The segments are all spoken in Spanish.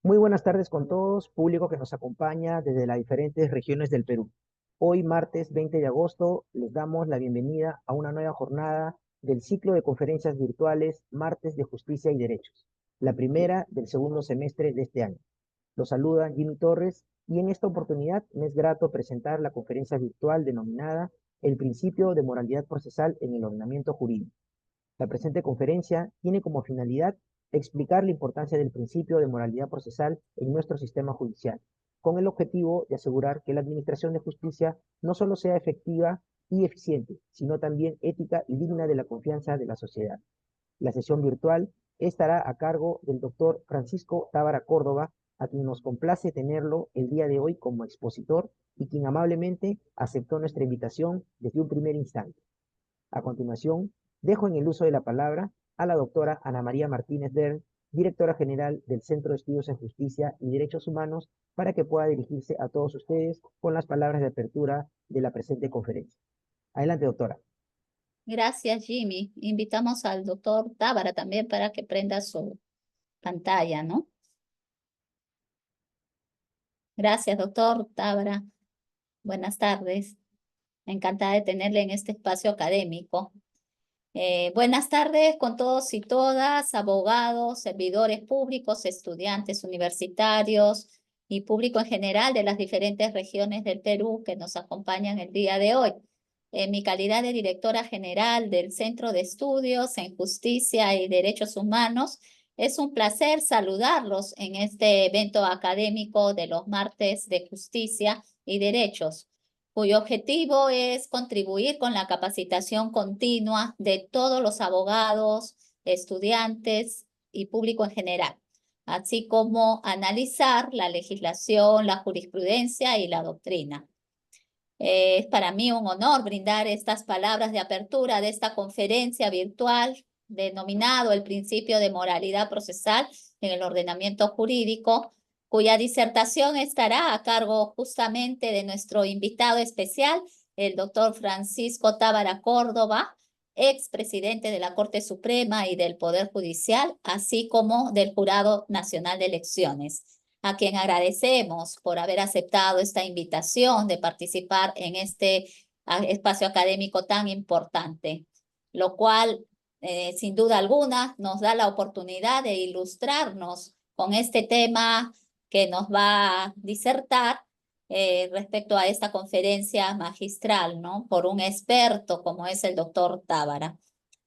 Muy buenas tardes con todos, público que nos acompaña desde las diferentes regiones del Perú. Hoy, martes 20 de agosto, les damos la bienvenida a una nueva jornada del ciclo de conferencias virtuales Martes de Justicia y Derechos, la primera del segundo semestre de este año. Los saluda Jimmy Torres y en esta oportunidad me es grato presentar la conferencia virtual denominada El principio de moralidad procesal en el ordenamiento jurídico. La presente conferencia tiene como finalidad explicar la importancia del principio de moralidad procesal en nuestro sistema judicial, con el objetivo de asegurar que la administración de justicia no solo sea efectiva y eficiente, sino también ética y digna de la confianza de la sociedad. La sesión virtual estará a cargo del doctor Francisco Tábara Córdoba, a quien nos complace tenerlo el día de hoy como expositor y quien amablemente aceptó nuestra invitación desde un primer instante. A continuación, dejo en el uso de la palabra a la doctora Ana María Martínez Dern, directora general del Centro de Estudios en Justicia y Derechos Humanos, para que pueda dirigirse a todos ustedes con las palabras de apertura de la presente conferencia. Adelante, doctora. Gracias, Jimmy. Invitamos al doctor Tábara también para que prenda su pantalla, ¿no? Gracias, doctor Tábara. Buenas tardes. Encantada de tenerle en este espacio académico. Buenas tardes con todos y todas, abogados, servidores públicos, estudiantes universitarios y público en general de las diferentes regiones del Perú que nos acompañan el día de hoy. En mi calidad de directora general del Centro de Estudios en Justicia y Derechos Humanos, es un placer saludarlos en este evento académico de los martes de Justicia y Derechos, cuyo objetivo es contribuir con la capacitación continua de todos los abogados, estudiantes y público en general, así como analizar la legislación, la jurisprudencia y la doctrina. Es para mí un honor brindar estas palabras de apertura de esta conferencia virtual denominado el principio de moralidad procesal en el ordenamiento jurídico, cuya disertación estará a cargo justamente de nuestro invitado especial, el doctor Francisco Tábara Córdoba, expresidente de la Corte Suprema y del Poder Judicial, así como del Jurado Nacional de Elecciones, a quien agradecemos por haber aceptado esta invitación de participar en este espacio académico tan importante, lo cual, sin duda alguna, nos da la oportunidad de ilustrarnos con este tema que nos va a disertar respecto a esta conferencia magistral, ¿no? Por un experto como es el doctor Tábara.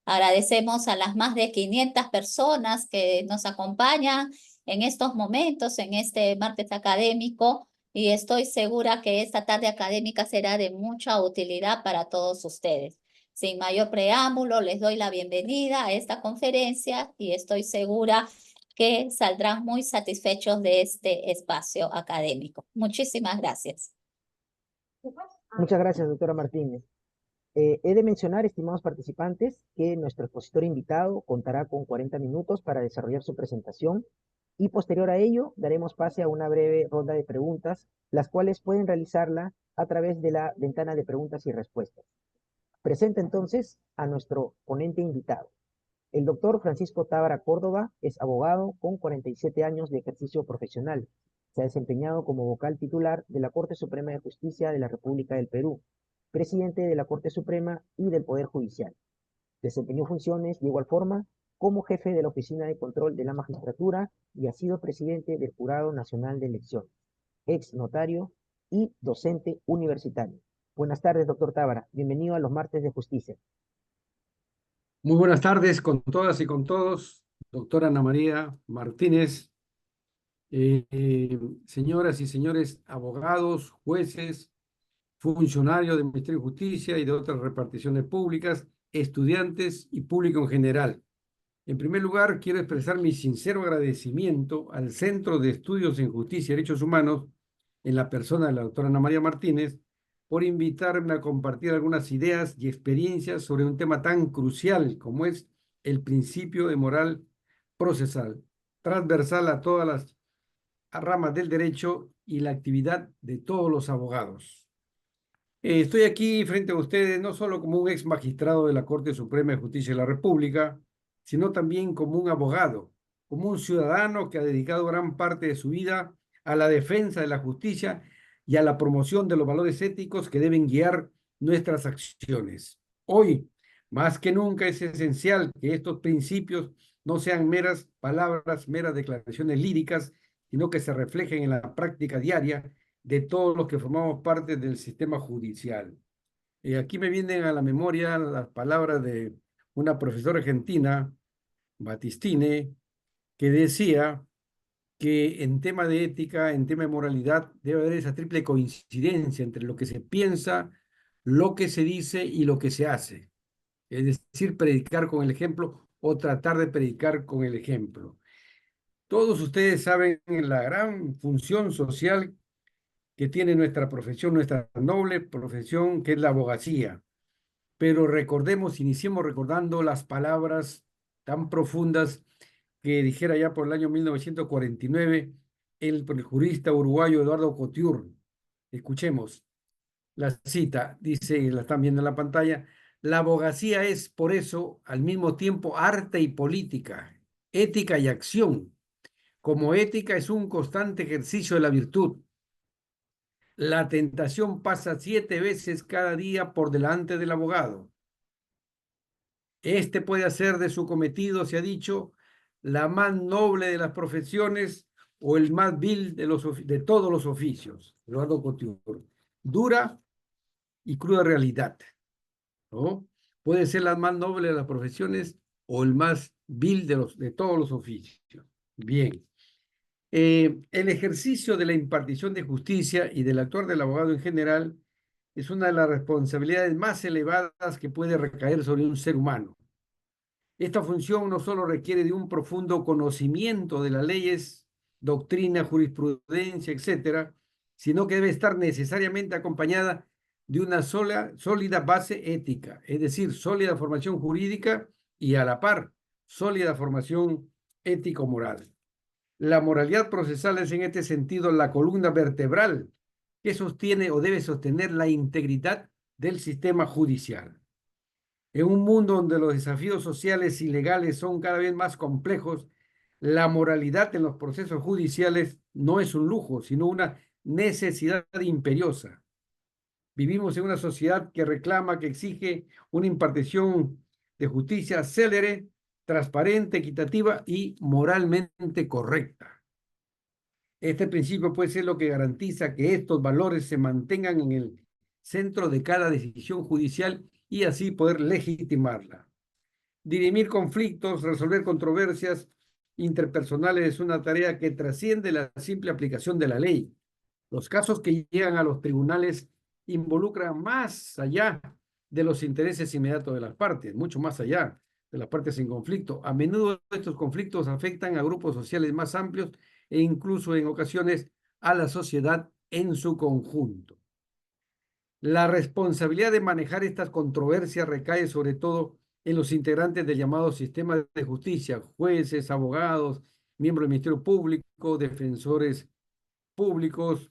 Agradecemos a las más de 500 personas que nos acompañan en estos momentos, en este martes académico, y estoy segura que esta tarde académica será de mucha utilidad para todos ustedes. Sin mayor preámbulo, les doy la bienvenida a esta conferencia y estoy segura que saldrán muy satisfechos de este espacio académico. Muchísimas gracias. Muchas gracias, doctora Martínez. He de mencionar, estimados participantes, que nuestro expositor invitado contará con 40 minutos para desarrollar su presentación y posterior a ello daremos pase a una breve ronda de preguntas, las cuales pueden realizarla a través de la ventana de preguntas y respuestas. Presento entonces a nuestro ponente invitado. El doctor Francisco Tábara Córdoba es abogado con 47 años de ejercicio profesional. Se ha desempeñado como vocal titular de la Corte Suprema de Justicia de la República del Perú, presidente de la Corte Suprema y del Poder Judicial. Desempeñó funciones de igual forma como jefe de la Oficina de Control de la Magistratura y ha sido presidente del Jurado Nacional de Elecciones, ex notario y docente universitario. Buenas tardes, doctor Tábara. Bienvenido a los martes de justicia. Muy buenas tardes con todas y con todos, doctora Ana María Martínez, señoras y señores abogados, jueces, funcionarios del Ministerio de Justicia y de otras reparticiones públicas, estudiantes y público en general. En primer lugar, quiero expresar mi sincero agradecimiento al Centro de Estudios en Justicia y Derechos Humanos, en la persona de la doctora Ana María Martínez, por invitarme a compartir algunas ideas y experiencias sobre un tema tan crucial como es el principio de moral procesal, transversal a todas las ramas del derecho y la actividad de todos los abogados. Estoy aquí frente a ustedes no solo como un ex magistrado de la Corte Suprema de Justicia de la República, sino también como un abogado como un ciudadano que ha dedicado gran parte de su vida a la defensa de la justicia y a la promoción de los valores éticos que deben guiar nuestras acciones. Hoy, más que nunca, es esencial que estos principios no sean meras palabras, meras declaraciones líricas, sino que se reflejen en la práctica diaria de todos los que formamos parte del sistema judicial. Aquí me vienen a la memoria las palabras de una profesora argentina, Battistini, que decía que en tema de ética, en tema de moralidad, debe haber esa triple coincidencia entre lo que se piensa, lo que se dice y lo que se hace. Es decir, predicar con el ejemplo o tratar de predicar con el ejemplo. Todos ustedes saben la gran función social que tiene nuestra profesión, nuestra noble profesión, que es la abogacía. Pero recordemos, iniciemos recordando las palabras tan profundas que dijera ya por el año 1949 el jurista uruguayo Eduardo Couture. Escuchemos la cita, dice, la están viendo en la pantalla: la abogacía es, por eso, al mismo tiempo arte y política, ética y acción. Como ética es un constante ejercicio de la virtud. La tentación pasa 7 veces cada día por delante del abogado. Este puede hacer de su cometido, se ha dicho, la más noble de las profesiones o el más vil de todos los oficios. Eduardo Couture. Dura y cruda realidad, ¿no? Puede ser la más noble de las profesiones o el más vil de todos los oficios. Bien. El ejercicio de la impartición de justicia y del actuar del abogado en general es una de las responsabilidades más elevadas que puede recaer sobre un ser humano. Esta función no solo requiere de un profundo conocimiento de las leyes, doctrina, jurisprudencia, etcétera, sino que debe estar necesariamente acompañada de una sólida base ética, es decir, sólida formación jurídica y a la par, sólida formación ético-moral. La moralidad procesal es en este sentido la columna vertebral que sostiene o debe sostener la integridad del sistema judicial. En un mundo donde los desafíos sociales y legales son cada vez más complejos, la moralidad en los procesos judiciales no es un lujo, sino una necesidad imperiosa. Vivimos en una sociedad que reclama, que exige una impartición de justicia célere, transparente, equitativa y moralmente correcta. Este principio puede ser lo que garantiza que estos valores se mantengan en el centro de cada decisión judicial y así poder legitimarla. Dirimir conflictos, resolver controversias interpersonales es una tarea que trasciende la simple aplicación de la ley. Los casos que llegan a los tribunales involucran más allá de los intereses inmediatos de las partes, mucho más allá de las partes en conflicto. A menudo estos conflictos afectan a grupos sociales más amplios e incluso en ocasiones a la sociedad en su conjunto. La responsabilidad de manejar estas controversias recae sobre todo en los integrantes del llamado sistema de justicia: jueces, abogados, miembros del Ministerio Público, defensores públicos,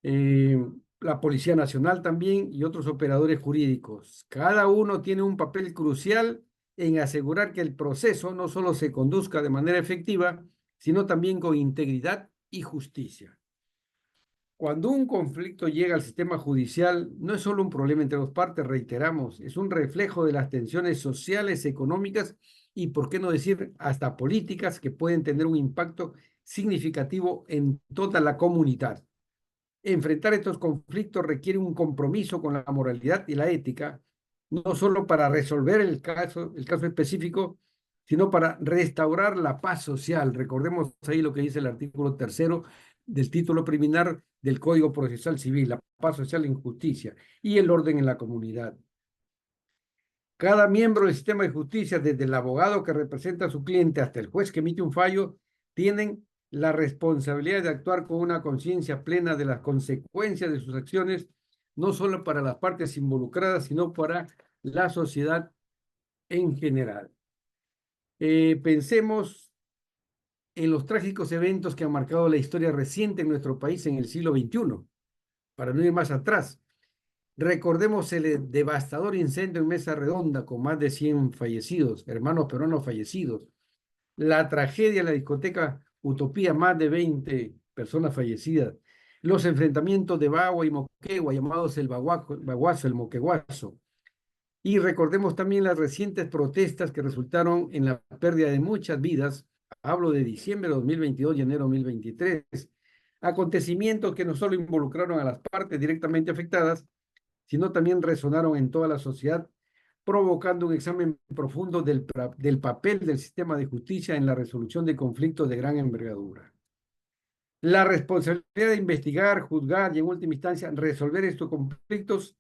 la Policía Nacional también y otros operadores jurídicos. Cada uno tiene un papel crucial en asegurar que el proceso no solo se conduzca de manera efectiva, sino también con integridad y justicia. Cuando un conflicto llega al sistema judicial, no es solo un problema entre dos partes, reiteramos, es un reflejo de las tensiones sociales, económicas y, por qué no decir, hasta políticas que pueden tener un impacto significativo en toda la comunidad. Enfrentar estos conflictos requiere un compromiso con la moralidad y la ética, no solo para resolver el caso específico, sino para restaurar la paz social. Recordemos ahí lo que dice el artículo 3º del título preliminar del Código Procesal Civil: la paz social en justicia y el orden en la comunidad. Cada miembro del sistema de justicia, desde el abogado que representa a su cliente hasta el juez que emite un fallo, tienen la responsabilidad de actuar con una conciencia plena de las consecuencias de sus acciones, no solo para las partes involucradas, sino para la sociedad en general. Pensemos en los trágicos eventos que han marcado la historia reciente en nuestro país en el siglo XXI, para no ir más atrás. Recordemos el devastador incendio en Mesa Redonda con más de 100 fallecidos, hermanos peruanos fallecidos, la tragedia en la discoteca Utopía, más de 20 personas fallecidas, los enfrentamientos de Bagua y Moquegua, llamados el Baguazo, el Moqueguazo. Y recordemos también las recientes protestas que resultaron en la pérdida de muchas vidas. Hablo de diciembre de 2022 y enero de 2023. Acontecimientos que no solo involucraron a las partes directamente afectadas, sino también resonaron en toda la sociedad, provocando un examen profundo del papel del sistema de justicia en la resolución de conflictos de gran envergadura. La responsabilidad de investigar, juzgar y en última instancia resolver estos conflictos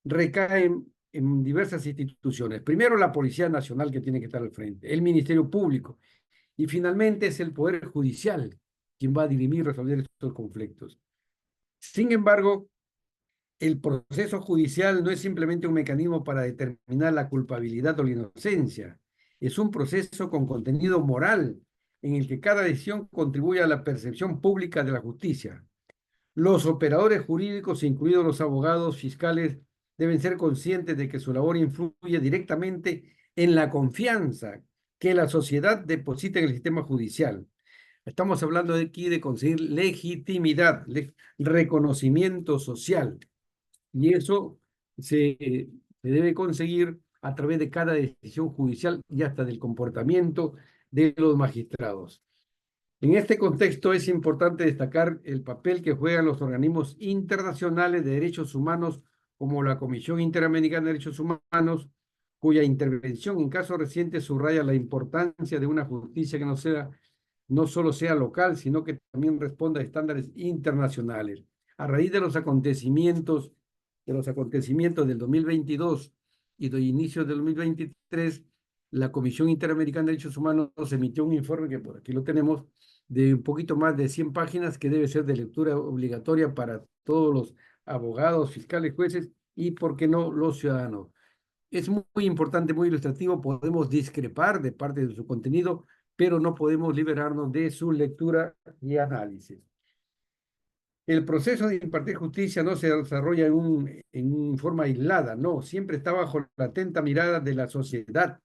recae en diversas instituciones. Primero, la Policía Nacional, que tiene que estar al frente, el Ministerio Público, y finalmente es el Poder Judicial quien va a dirimir y resolver estos conflictos. Sin embargo, el proceso judicial no es simplemente un mecanismo para determinar la culpabilidad o la inocencia, es un proceso con contenido moral en el que cada decisión contribuye a la percepción pública de la justicia. Los operadores jurídicos, incluidos los abogados fiscales, deben ser conscientes de que su labor influye directamente en la confianza que la sociedad deposita en el sistema judicial. Estamos hablando aquí de conseguir legitimidad, reconocimiento social. Y eso se debe conseguir a través de cada decisión judicial y hasta del comportamiento de los magistrados. En este contexto es importante destacar el papel que juegan los organismos internacionales de derechos humanos como la Comisión Interamericana de Derechos Humanos, cuya intervención en casos recientes subraya la importancia de una justicia que no solo sea local, sino que también responda a estándares internacionales. A raíz de los acontecimientos del 2022 y de inicios del 2023, la Comisión Interamericana de Derechos Humanos emitió un informe que por aquí lo tenemos, de un poquito más de 100 páginas que debe ser de lectura obligatoria para todos los abogados, fiscales, jueces y, por qué no, los ciudadanos. Es muy importante, muy ilustrativo, podemos discrepar de parte de su contenido, pero no podemos liberarnos de su lectura y análisis. El proceso de impartir justicia no se desarrolla en forma aislada, no, siempre está bajo la atenta mirada de la sociedad,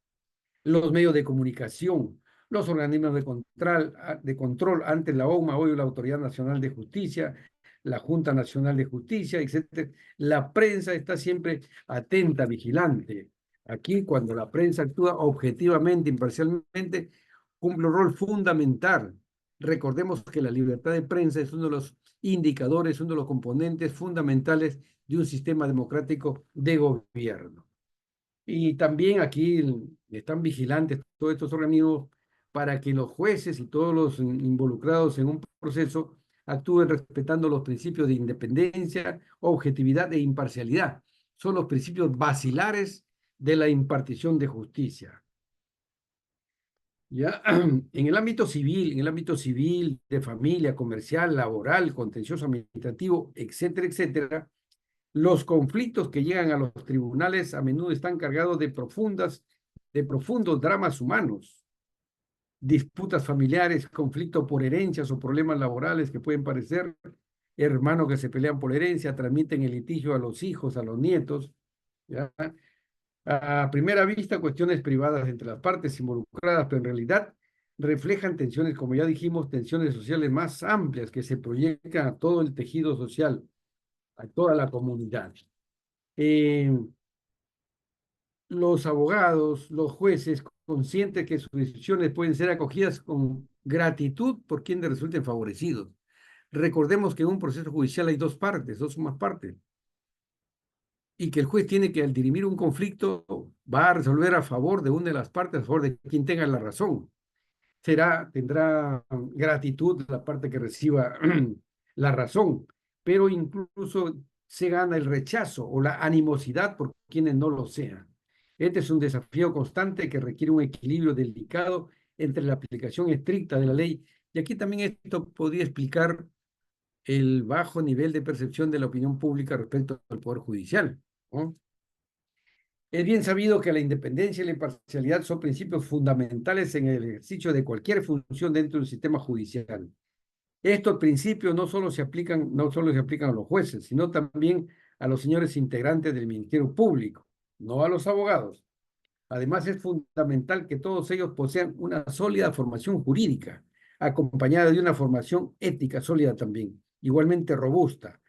los medios de comunicación, los organismos de control ante la OMA, hoy la Autoridad Nacional de Justicia, la Junta Nacional de Justicia, etc. La prensa está siempre atenta, vigilante. Aquí, cuando la prensa actúa objetivamente, imparcialmente, cumple un rol fundamental. Recordemos que la libertad de prensa es uno de los indicadores, uno de los componentes fundamentales de un sistema democrático de gobierno. Y también aquí están vigilantes todos estos organismos para que los jueces y todos los involucrados en un proceso actúen respetando los principios de independencia, objetividad e imparcialidad. Son los principios basilares de la impartición de justicia. ¿Ya? En el ámbito civil, de familia, comercial, laboral, contencioso administrativo, etcétera, etcétera, los conflictos que llegan a los tribunales a menudo están cargados de profundos dramas humanos, disputas familiares, conflictos por herencias o problemas laborales que pueden parecer, hermanos que se pelean por herencia, transmiten el litigio a los hijos, a los nietos, ¿ya? A primera vista, cuestiones privadas entre las partes involucradas, pero en realidad reflejan tensiones, como ya dijimos, tensiones sociales más amplias que se proyectan a todo el tejido social, a toda la comunidad. Los abogados, los jueces, conscientes que sus decisiones pueden ser acogidas con gratitud por quienes resulten favorecidos. Recordemos que en un proceso judicial hay dos partes, dos o más partes, y que el juez tiene que, al dirimir un conflicto, va a resolver a favor de una de las partes, a favor de quien tenga la razón. Tendrá gratitud la parte que reciba la razón, pero incluso se gana el rechazo o la animosidad por quienes no lo sean. Este es un desafío constante que requiere un equilibrio delicado entre la aplicación estricta de la ley, y aquí también esto podría explicar el bajo nivel de percepción de la opinión pública respecto al Poder Judicial, ¿no? Es bien sabido que la independencia y la imparcialidad son principios fundamentales en el ejercicio de cualquier función dentro del sistema judicial. Estos principios no solo se aplican a los jueces, sino también a los señores integrantes del Ministerio Público, no a los abogados. Además, es fundamental que todos ellos posean una sólida formación jurídica, acompañada de una formación ética sólida también, igualmente robusta.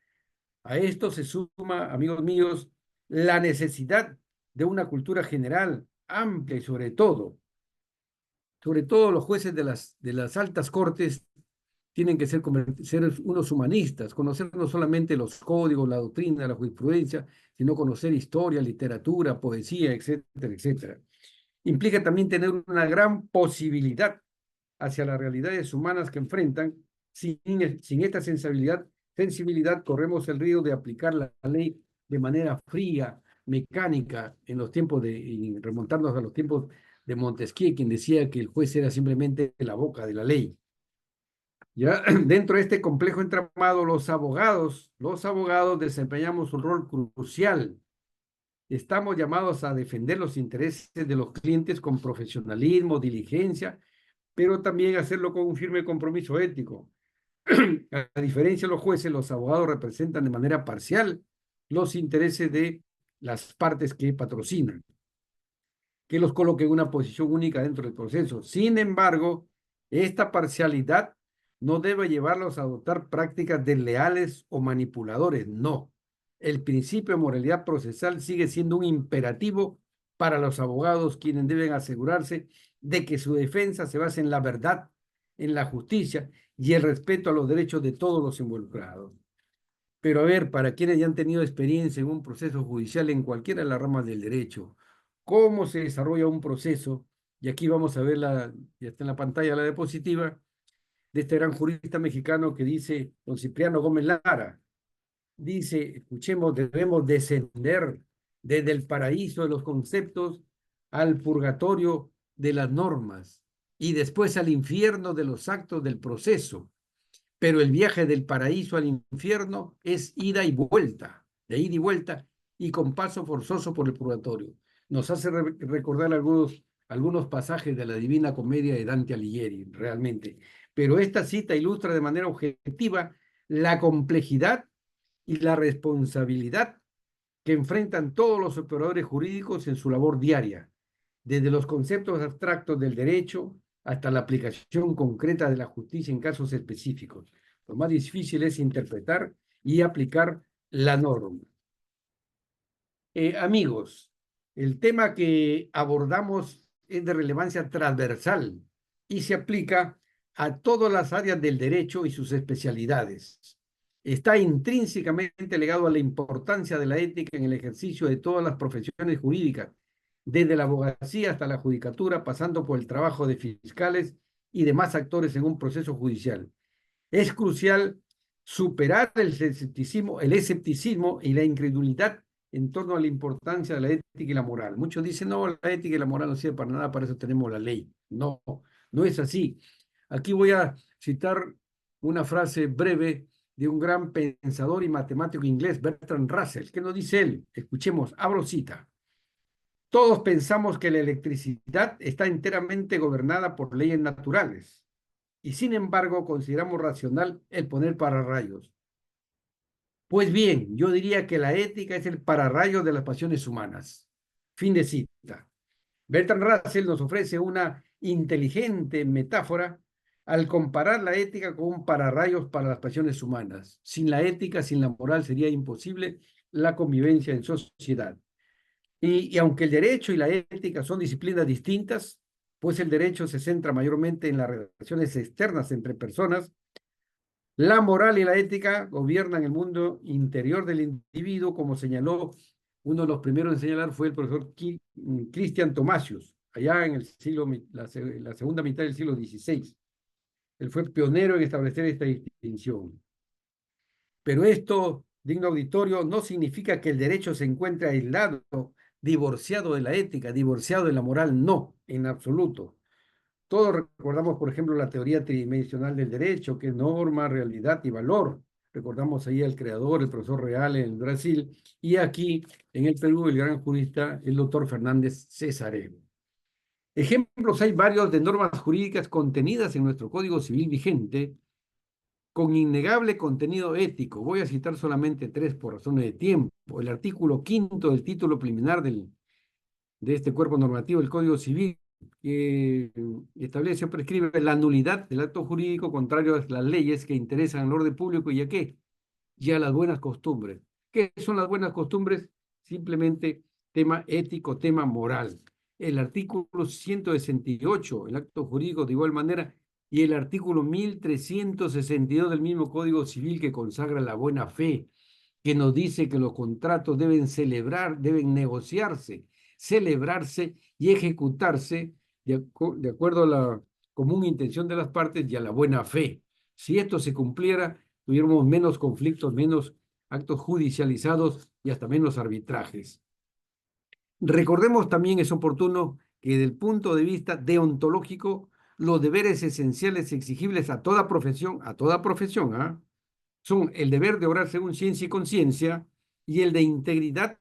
A esto se suma, amigos míos, la necesidad de una cultura general amplia y sobre todo los jueces de las altas cortes tienen que ser unos humanistas, conocer no solamente los códigos, la doctrina, la jurisprudencia, sino conocer historia, literatura, poesía, etcétera, etcétera. Implica también tener una gran posibilidad hacia las realidades humanas que enfrentan. Sin esta sensibilidad, corremos el riesgo de aplicar la ley de manera fría, mecánica, en los tiempos y remontarnos a los tiempos de Montesquieu, quien decía que el juez era simplemente la boca de la ley. Ya dentro de este complejo entramado, los abogados desempeñamos un rol crucial. Estamos llamados a defender los intereses de los clientes con profesionalismo, diligencia, pero también hacerlo con un firme compromiso ético. A diferencia de los jueces, los abogados representan de manera parcial los intereses de las partes que patrocinan, que los coloque en una posición única dentro del proceso. Sin embargo, esta parcialidad no debe llevarlos a adoptar prácticas desleales o manipuladores. No. El principio de moralidad procesal sigue siendo un imperativo para los abogados, quienes deben asegurarse de que su defensa se base en la verdad, en la justicia y el respeto a los derechos de todos los involucrados. Pero a ver, para quienes ya han tenido experiencia en un proceso judicial en cualquiera de las ramas del derecho, ¿cómo se desarrolla un proceso? Y aquí vamos a ver, ya está en la pantalla la diapositiva, de este gran jurista mexicano que dice, don Cipriano Gómez Lara, dice, escuchemos, debemos descender desde el paraíso de los conceptos al purgatorio de las normas y después al infierno de los actos del proceso. Pero el viaje del paraíso al infierno es ida y vuelta, de ida y vuelta, y con paso forzoso por el purgatorio. Nos hace recordar algunos pasajes de la Divina Comedia de Dante Alighieri, realmente. Pero esta cita ilustra de manera objetiva la complejidad y la responsabilidad que enfrentan todos los operadores jurídicos en su labor diaria, desde los conceptos abstractos del derecho hasta la aplicación concreta de la justicia en casos específicos. Lo más difícil es interpretar y aplicar la norma. Amigos, el tema que abordamos es de relevancia transversal y se aplica a todas las áreas del derecho y sus especialidades. Está intrínsecamente ligado a la importancia de la ética en el ejercicio de todas las profesiones jurídicas, desde la abogacía hasta la judicatura, pasando por el trabajo de fiscales y demás actores en un proceso judicial. Es crucial superar el escepticismo y la incredulidad en torno a la importancia de la ética y la moral. Muchos dicen, no, la ética y la moral no sirven para nada, para eso tenemos la ley. No, no es así. Aquí voy a citar una frase breve de un gran pensador y matemático inglés, Bertrand Russell. ¿Qué nos dice él? Escuchemos, abro cita. Todos pensamos que la electricidad está enteramente gobernada por leyes naturales y sin embargo consideramos racional el poner pararrayos. Pues bien, yo diría que la ética es el pararrayo de las pasiones humanas. Fin de cita. Bertrand Russell nos ofrece una inteligente metáfora al comparar la ética con un pararrayos para las pasiones humanas. Sin la ética, sin la moral, sería imposible la convivencia en sociedad. Y aunque el derecho y la ética son disciplinas distintas, pues el derecho se centra mayormente en las relaciones externas entre personas, la moral y la ética gobiernan el mundo interior del individuo, como señaló uno de los primeros en señalar fue el profesor Christian Thomasius, allá en la segunda mitad del siglo XVI. Él fue pionero en establecer esta distinción. Pero esto, digno auditorio, no significa que el derecho se encuentre aislado, divorciado de la ética, divorciado de la moral, no, en absoluto. Todos recordamos, por ejemplo, la teoría tridimensional del derecho, que es norma, realidad y valor. Recordamos ahí al creador, el profesor Real en Brasil, y aquí en el Perú, el gran jurista, el doctor Fernández Cesareo. Ejemplos hay varios de normas jurídicas contenidas en nuestro Código Civil vigente, con innegable contenido ético. Voy a citar solamente tres por razones de tiempo. El artículo 5 del título preliminar del de este cuerpo normativo, el Código Civil, que establece o prescribe la nulidad del acto jurídico contrario a las leyes que interesan al orden público y a qué, y a las buenas costumbres. ¿Qué son las buenas costumbres? Simplemente tema ético, tema moral. El artículo 168, el acto jurídico de igual manera, y el artículo 1362 del mismo Código Civil que consagra la buena fe, que nos dice que los contratos deben deben negociarse, celebrarse y ejecutarse de acuerdo a la común intención de las partes y a la buena fe. Si esto se cumpliera, tuviéramos menos conflictos, menos actos judicializados y hasta menos arbitrajes. Recordemos también, es oportuno, que desde el punto de vista deontológico, los deberes esenciales exigibles a toda profesión, ¿ah? Son el deber de obrar según ciencia y conciencia y el de integridad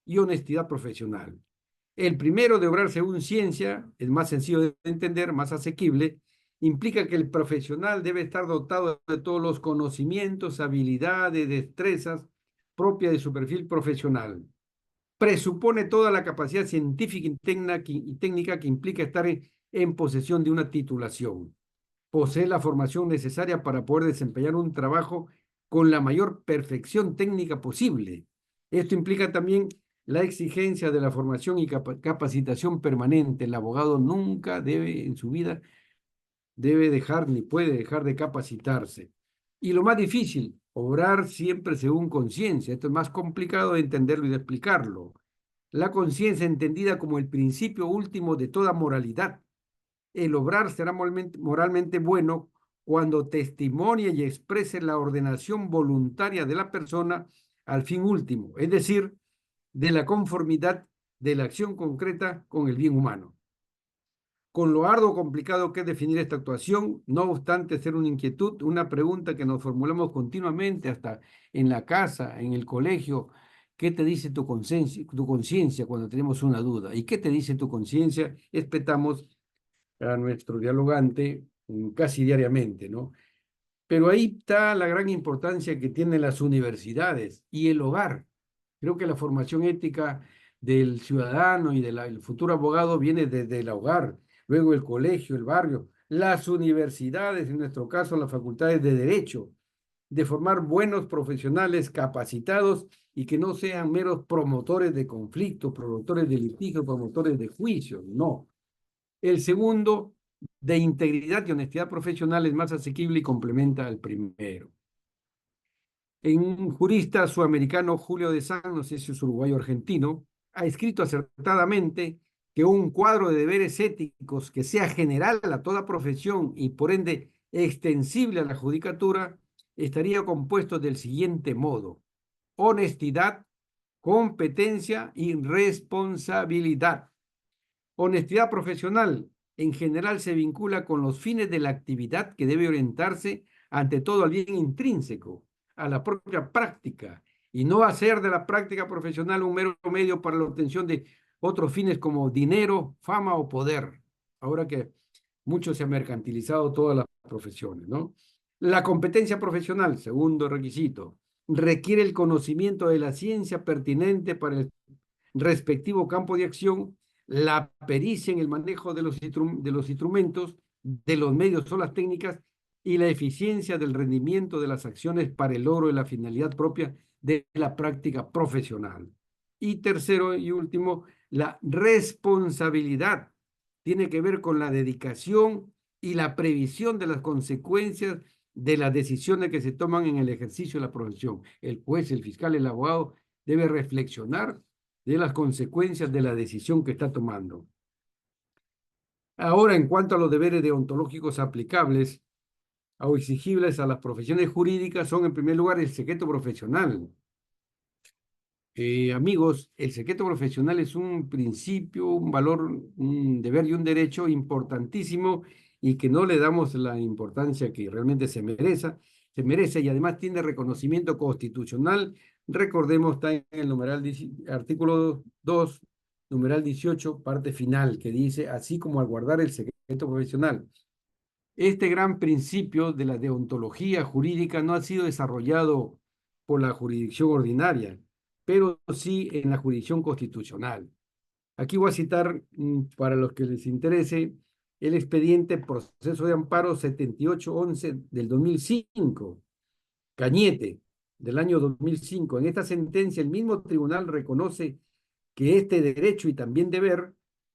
y honestidad profesional. El primero de obrar según ciencia es más sencillo de entender, más asequible, implica que el profesional debe estar dotado de todos los conocimientos, habilidades, destrezas propias de su perfil profesional. Presupone toda la capacidad científica y técnica que implica estar en posesión de una titulación. Posee la formación necesaria para poder desempeñar un trabajo con la mayor perfección técnica posible. Esto implica también la exigencia de la formación y capacitación permanente. El abogado nunca debe en su vida debe dejar ni puede dejar de capacitarse. Y lo más difícil, obrar siempre según conciencia. Esto es más complicado de entenderlo y de explicarlo. La conciencia entendida como el principio último de toda moralidad. El obrar será moralmente bueno cuando testimonie y exprese la ordenación voluntaria de la persona al fin último, es decir, de la conformidad de la acción concreta con el bien humano. Con lo arduo complicado que es definir esta actuación, no obstante ser una inquietud, una pregunta que nos formulamos continuamente hasta en la casa, en el colegio, ¿qué te dice tu conciencia cuando tenemos una duda? ¿Y qué te dice tu conciencia? Espetamos a nuestro dialogante casi diariamente, ¿no? Pero ahí está la gran importancia que tienen las universidades y el hogar. Creo que la formación ética del ciudadano y del futuro abogado viene desde el hogar, luego el colegio, el barrio, las universidades, en nuestro caso las facultades de derecho, de formar buenos profesionales capacitados y que no sean meros promotores de conflictos, promotores de litigios, promotores de juicios, no. El segundo, de integridad y honestidad profesional, es más asequible y complementa al primero. Un jurista sudamericano, Julio de San, no sé si es uruguayo o argentino, ha escrito acertadamente que un cuadro de deberes éticos que sea general a toda profesión y por ende extensible a la judicatura estaría compuesto del siguiente modo: honestidad, competencia y responsabilidad. Honestidad profesional en general se vincula con los fines de la actividad que debe orientarse ante todo al bien intrínseco, a la propia práctica, y no hacer de la práctica profesional un mero medio para la obtención de otros fines como dinero, fama o poder. Ahora que mucho se ha mercantilizado todas las profesiones, ¿no? La competencia profesional, segundo requisito, requiere el conocimiento de la ciencia pertinente para el respectivo campo de acción, la pericia en el manejo de los instrumentos, de los medios o las técnicas y la eficiencia del rendimiento de las acciones para el logro de la finalidad propia de la práctica profesional. Y tercero y último, la responsabilidad tiene que ver con la dedicación y la previsión de las consecuencias de las decisiones que se toman en el ejercicio de la profesión. El juez, el fiscal, el abogado debe reflexionar de las consecuencias de la decisión que está tomando. Ahora, en cuanto a los deberes deontológicos aplicables o exigibles a las profesiones jurídicas, son en primer lugar el secreto profesional. Amigos, el secreto profesional es un principio, un valor, un deber y un derecho importantísimo y que no le damos la importancia que realmente se merece y además tiene reconocimiento constitucional. Recordemos, está en el artículo 2, numeral 18, parte final, que dice, así como al guardar el secreto profesional. Este gran principio de la deontología jurídica no ha sido desarrollado por la jurisdicción ordinaria, pero sí en la jurisdicción constitucional. Aquí voy a citar, para los que les interese, el expediente Proceso de Amparo 7811 del 2005, Cañete, del año 2005. En esta sentencia, el mismo tribunal reconoce que este derecho y también deber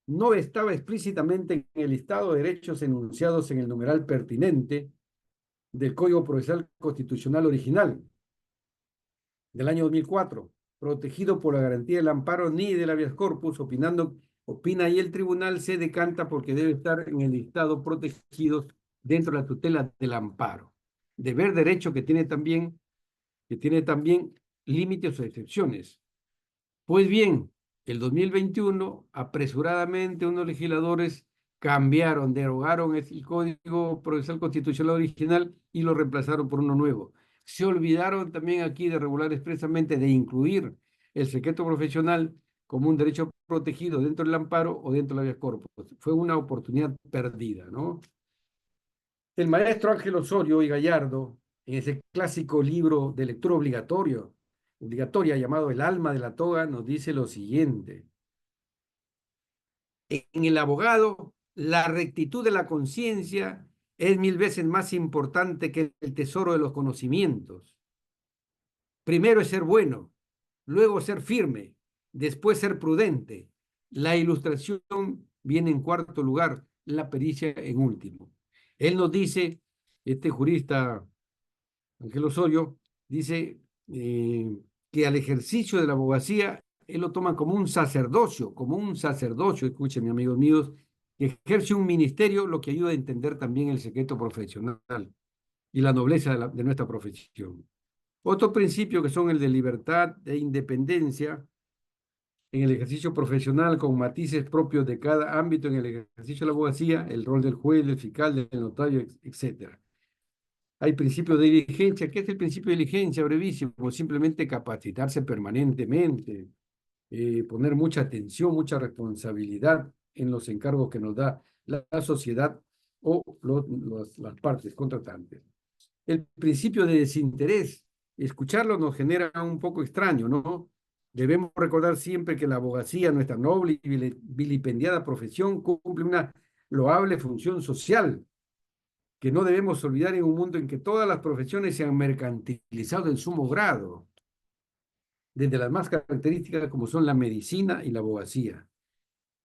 no estaba explícitamente en el listado de derechos enunciados en el numeral pertinente del Código Procesal Constitucional original del año 2004, protegido por la garantía del amparo ni del habeas corpus, opina y el tribunal se decanta porque debe estar en el listado protegidos dentro de la tutela del amparo. Deber derecho que tiene también límites o excepciones. Pues bien, el 2021, apresuradamente, unos legisladores cambiaron, derogaron el Código Procesal Constitucional original y lo reemplazaron por uno nuevo. Se olvidaron también aquí de regular expresamente, de incluir el secreto profesional como un derecho protegido dentro del amparo o dentro del habeas corpus. Fue una oportunidad perdida, ¿no? El maestro Ángel Osorio y Gallardo, en ese clásico libro de lectura obligatoria llamado El alma de la toga, nos dice lo siguiente. En el abogado, la rectitud de la conciencia es 1000 veces más importante que el tesoro de los conocimientos. Primero es ser bueno, luego ser firme, después ser prudente. La ilustración viene en cuarto lugar, la pericia en último. Él nos dice, este jurista Ángel Osorio, dice que al ejercicio de la abogacía, él lo toma como un sacerdocio, escuchen, amigos míos, que ejerce un ministerio, lo que ayuda a entender también el secreto profesional y la nobleza de nuestra profesión. Otro principio que son el de libertad e independencia en el ejercicio profesional con matices propios de cada ámbito en el ejercicio de la abogacía, el rol del juez, del fiscal, del notario, etcétera. Hay principio de diligencia. ¿Qué es el principio de diligencia? Brevísimo, simplemente capacitarse permanentemente, poner mucha atención, mucha responsabilidad en los encargos que nos da la sociedad o las partes contratantes. El principio de desinterés, escucharlo nos genera un poco extraño, ¿no? Debemos recordar siempre que la abogacía, nuestra noble y vilipendiada profesión, cumple una loable función social que no debemos olvidar en un mundo en que todas las profesiones se han mercantilizado en sumo grado, desde las más características como son la medicina y la abogacía.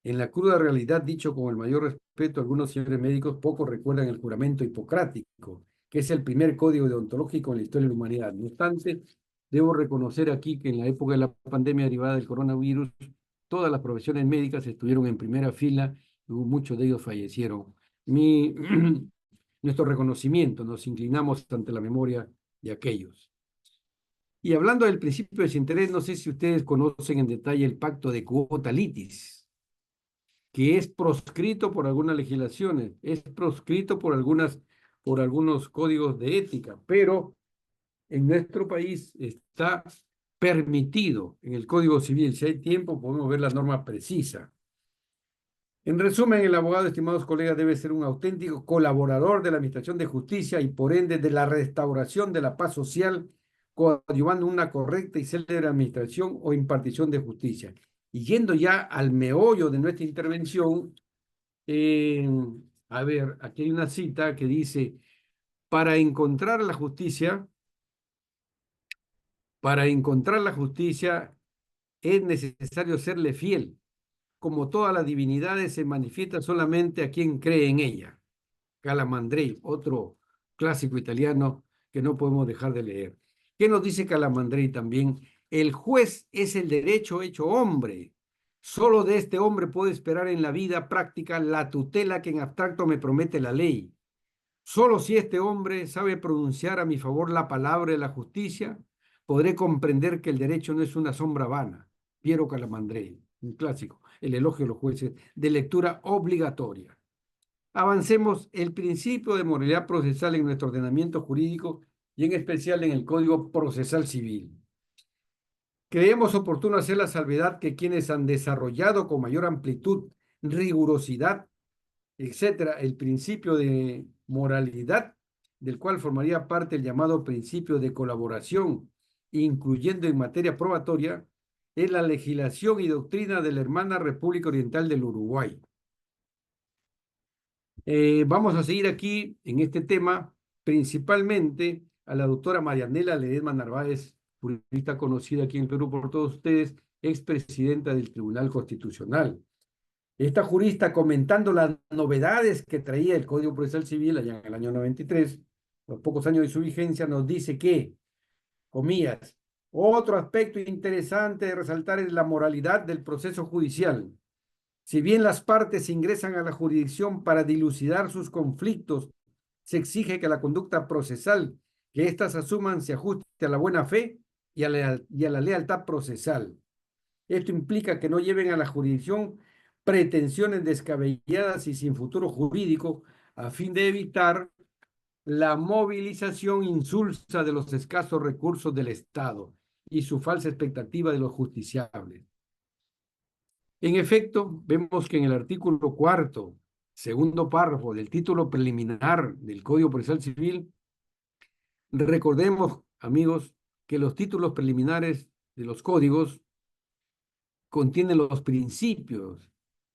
En la cruda realidad, dicho con el mayor respeto, algunos señores médicos poco recuerdan el juramento hipocrático, que es el primer código deontológico en la historia de la humanidad. No obstante, debo reconocer aquí que en la época de la pandemia derivada del coronavirus, todas las profesiones médicas estuvieron en primera fila y muchos de ellos fallecieron. Nuestro reconocimiento, nos inclinamos ante la memoria de aquellos. Y hablando del principio de desinterés, no sé si ustedes conocen en detalle el pacto de quota litis, que es proscrito por algunas legislaciones, es proscrito por algunos códigos de ética, pero en nuestro país está permitido en el Código Civil. Si hay tiempo, podemos ver la norma precisa. En resumen, el abogado, estimados colegas, debe ser un auténtico colaborador de la Administración de Justicia y, por ende, de la restauración de la paz social, coadyuvando una correcta y célere administración o impartición de justicia. Y yendo ya al meollo de nuestra intervención, a ver, aquí hay una cita que dice, para encontrar la justicia es necesario serle fiel. Como todas las divinidades, se manifiesta solamente a quien cree en ella. Calamandrei, otro clásico italiano que no podemos dejar de leer. ¿Qué nos dice Calamandrei también? El juez es el derecho hecho hombre. Solo de este hombre puedo esperar en la vida práctica la tutela que en abstracto me promete la ley. Solo si este hombre sabe pronunciar a mi favor la palabra de la justicia, podré comprender que el derecho no es una sombra vana. Piero Calamandrei, un clásico, el elogio de los jueces, de lectura obligatoria. Avancemos el principio de moralidad procesal en nuestro ordenamiento jurídico y en especial en el Código Procesal Civil. Creemos oportuno hacer la salvedad que quienes han desarrollado con mayor amplitud, rigurosidad, etcétera, el principio de moralidad, del cual formaría parte el llamado principio de colaboración, incluyendo en materia probatoria es la legislación y doctrina de la hermana República Oriental del Uruguay. Vamos a seguir aquí en este tema, principalmente a la doctora Marianela Ledesma Narváez, jurista conocida aquí en el Perú por todos ustedes, expresidenta del Tribunal Constitucional. Esta jurista, comentando las novedades que traía el Código Procesal Civil allá en el año 93, los pocos años de su vigencia, nos dice que, comillas, otro aspecto interesante de resaltar es la moralidad del proceso judicial. Si bien las partes ingresan a la jurisdicción para dilucidar sus conflictos, se exige que la conducta procesal que éstas asuman se ajuste a la buena fe y a la lealtad procesal. Esto implica que no lleven a la jurisdicción pretensiones descabelladas y sin futuro jurídico a fin de evitar la movilización insulsa de los escasos recursos del Estado y su falsa expectativa de los justiciables. En efecto, vemos que en el artículo 4º, segundo párrafo del título preliminar del Código Procesal Civil, recordemos, amigos, que los títulos preliminares de los códigos contienen los principios,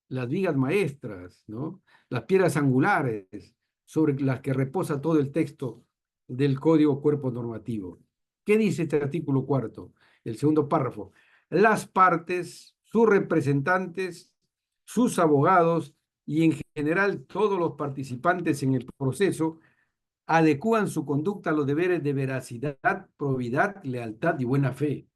las vigas maestras, ¿no? Las piedras angulares sobre las que reposa todo el texto del Código Cuerpo Normativo. ¿Qué dice este artículo 4º? El segundo párrafo. Las partes, sus representantes, sus abogados y en general todos los participantes en el proceso adecúan su conducta a los deberes de veracidad, probidad, lealtad y buena fe.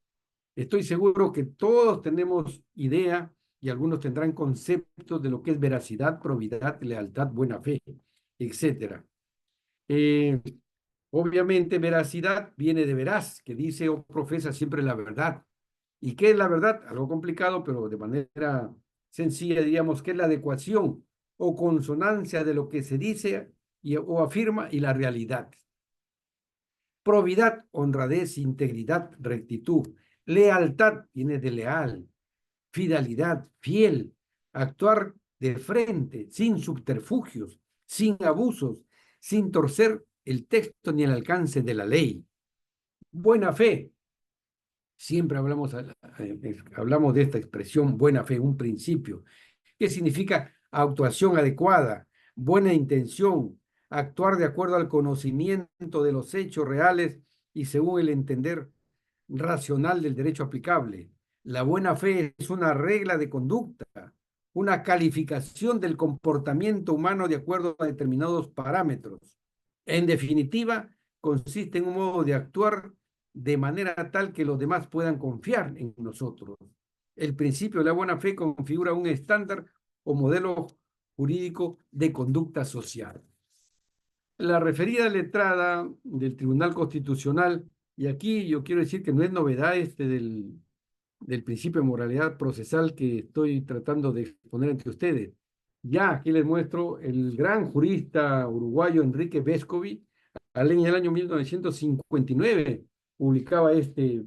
Estoy seguro que todos tenemos idea y algunos tendrán conceptos de lo que es veracidad, probidad, lealtad, buena fe, etc. Obviamente, veracidad viene de veraz, que dice o profesa siempre la verdad. ¿Y qué es la verdad? Algo complicado, pero de manera sencilla diríamos que es la adecuación o consonancia de lo que se dice o afirma y la realidad. Probidad, honradez, integridad, rectitud. Lealtad viene de leal. Fidelidad, fiel. Actuar de frente, sin subterfugios, sin abusos, sin torcer el texto ni el alcance de la ley. Buena fe. Siempre hablamos de esta expresión buena fe, un principio, que significa actuación adecuada, buena intención, actuar de acuerdo al conocimiento de los hechos reales y según el entender racional del derecho aplicable. La buena fe es una regla de conducta, una calificación del comportamiento humano de acuerdo a determinados parámetros. En definitiva, consiste en un modo de actuar de manera tal que los demás puedan confiar en nosotros. El principio de la buena fe configura un estándar o modelo jurídico de conducta social. La referida letrada del Tribunal Constitucional, y aquí yo quiero decir que no es novedad del principio de moralidad procesal que estoy tratando de exponer ante ustedes. Ya aquí les muestro el gran jurista uruguayo Enrique Vescovi, en el año 1959 publicaba este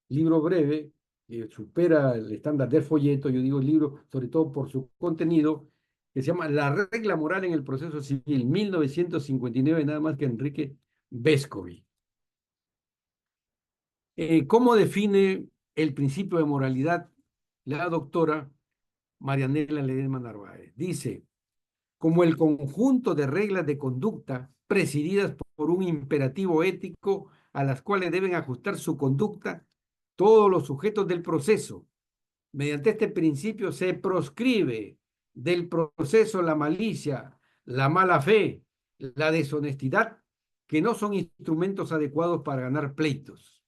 libro breve que supera el estándar del folleto, yo digo el libro sobre todo por su contenido, que se llama La regla moral en el proceso civil, 1959, nada más que Enrique Vescovi. ¿Cómo define el principio de moralidad la doctora Marianela Ledesma Narváez? Dice, como el conjunto de reglas de conducta presididas por un imperativo ético a las cuales deben ajustar su conducta todos los sujetos del proceso. Mediante este principio se proscribe del proceso la malicia, la mala fe, la deshonestidad, que no son instrumentos adecuados para ganar pleitos.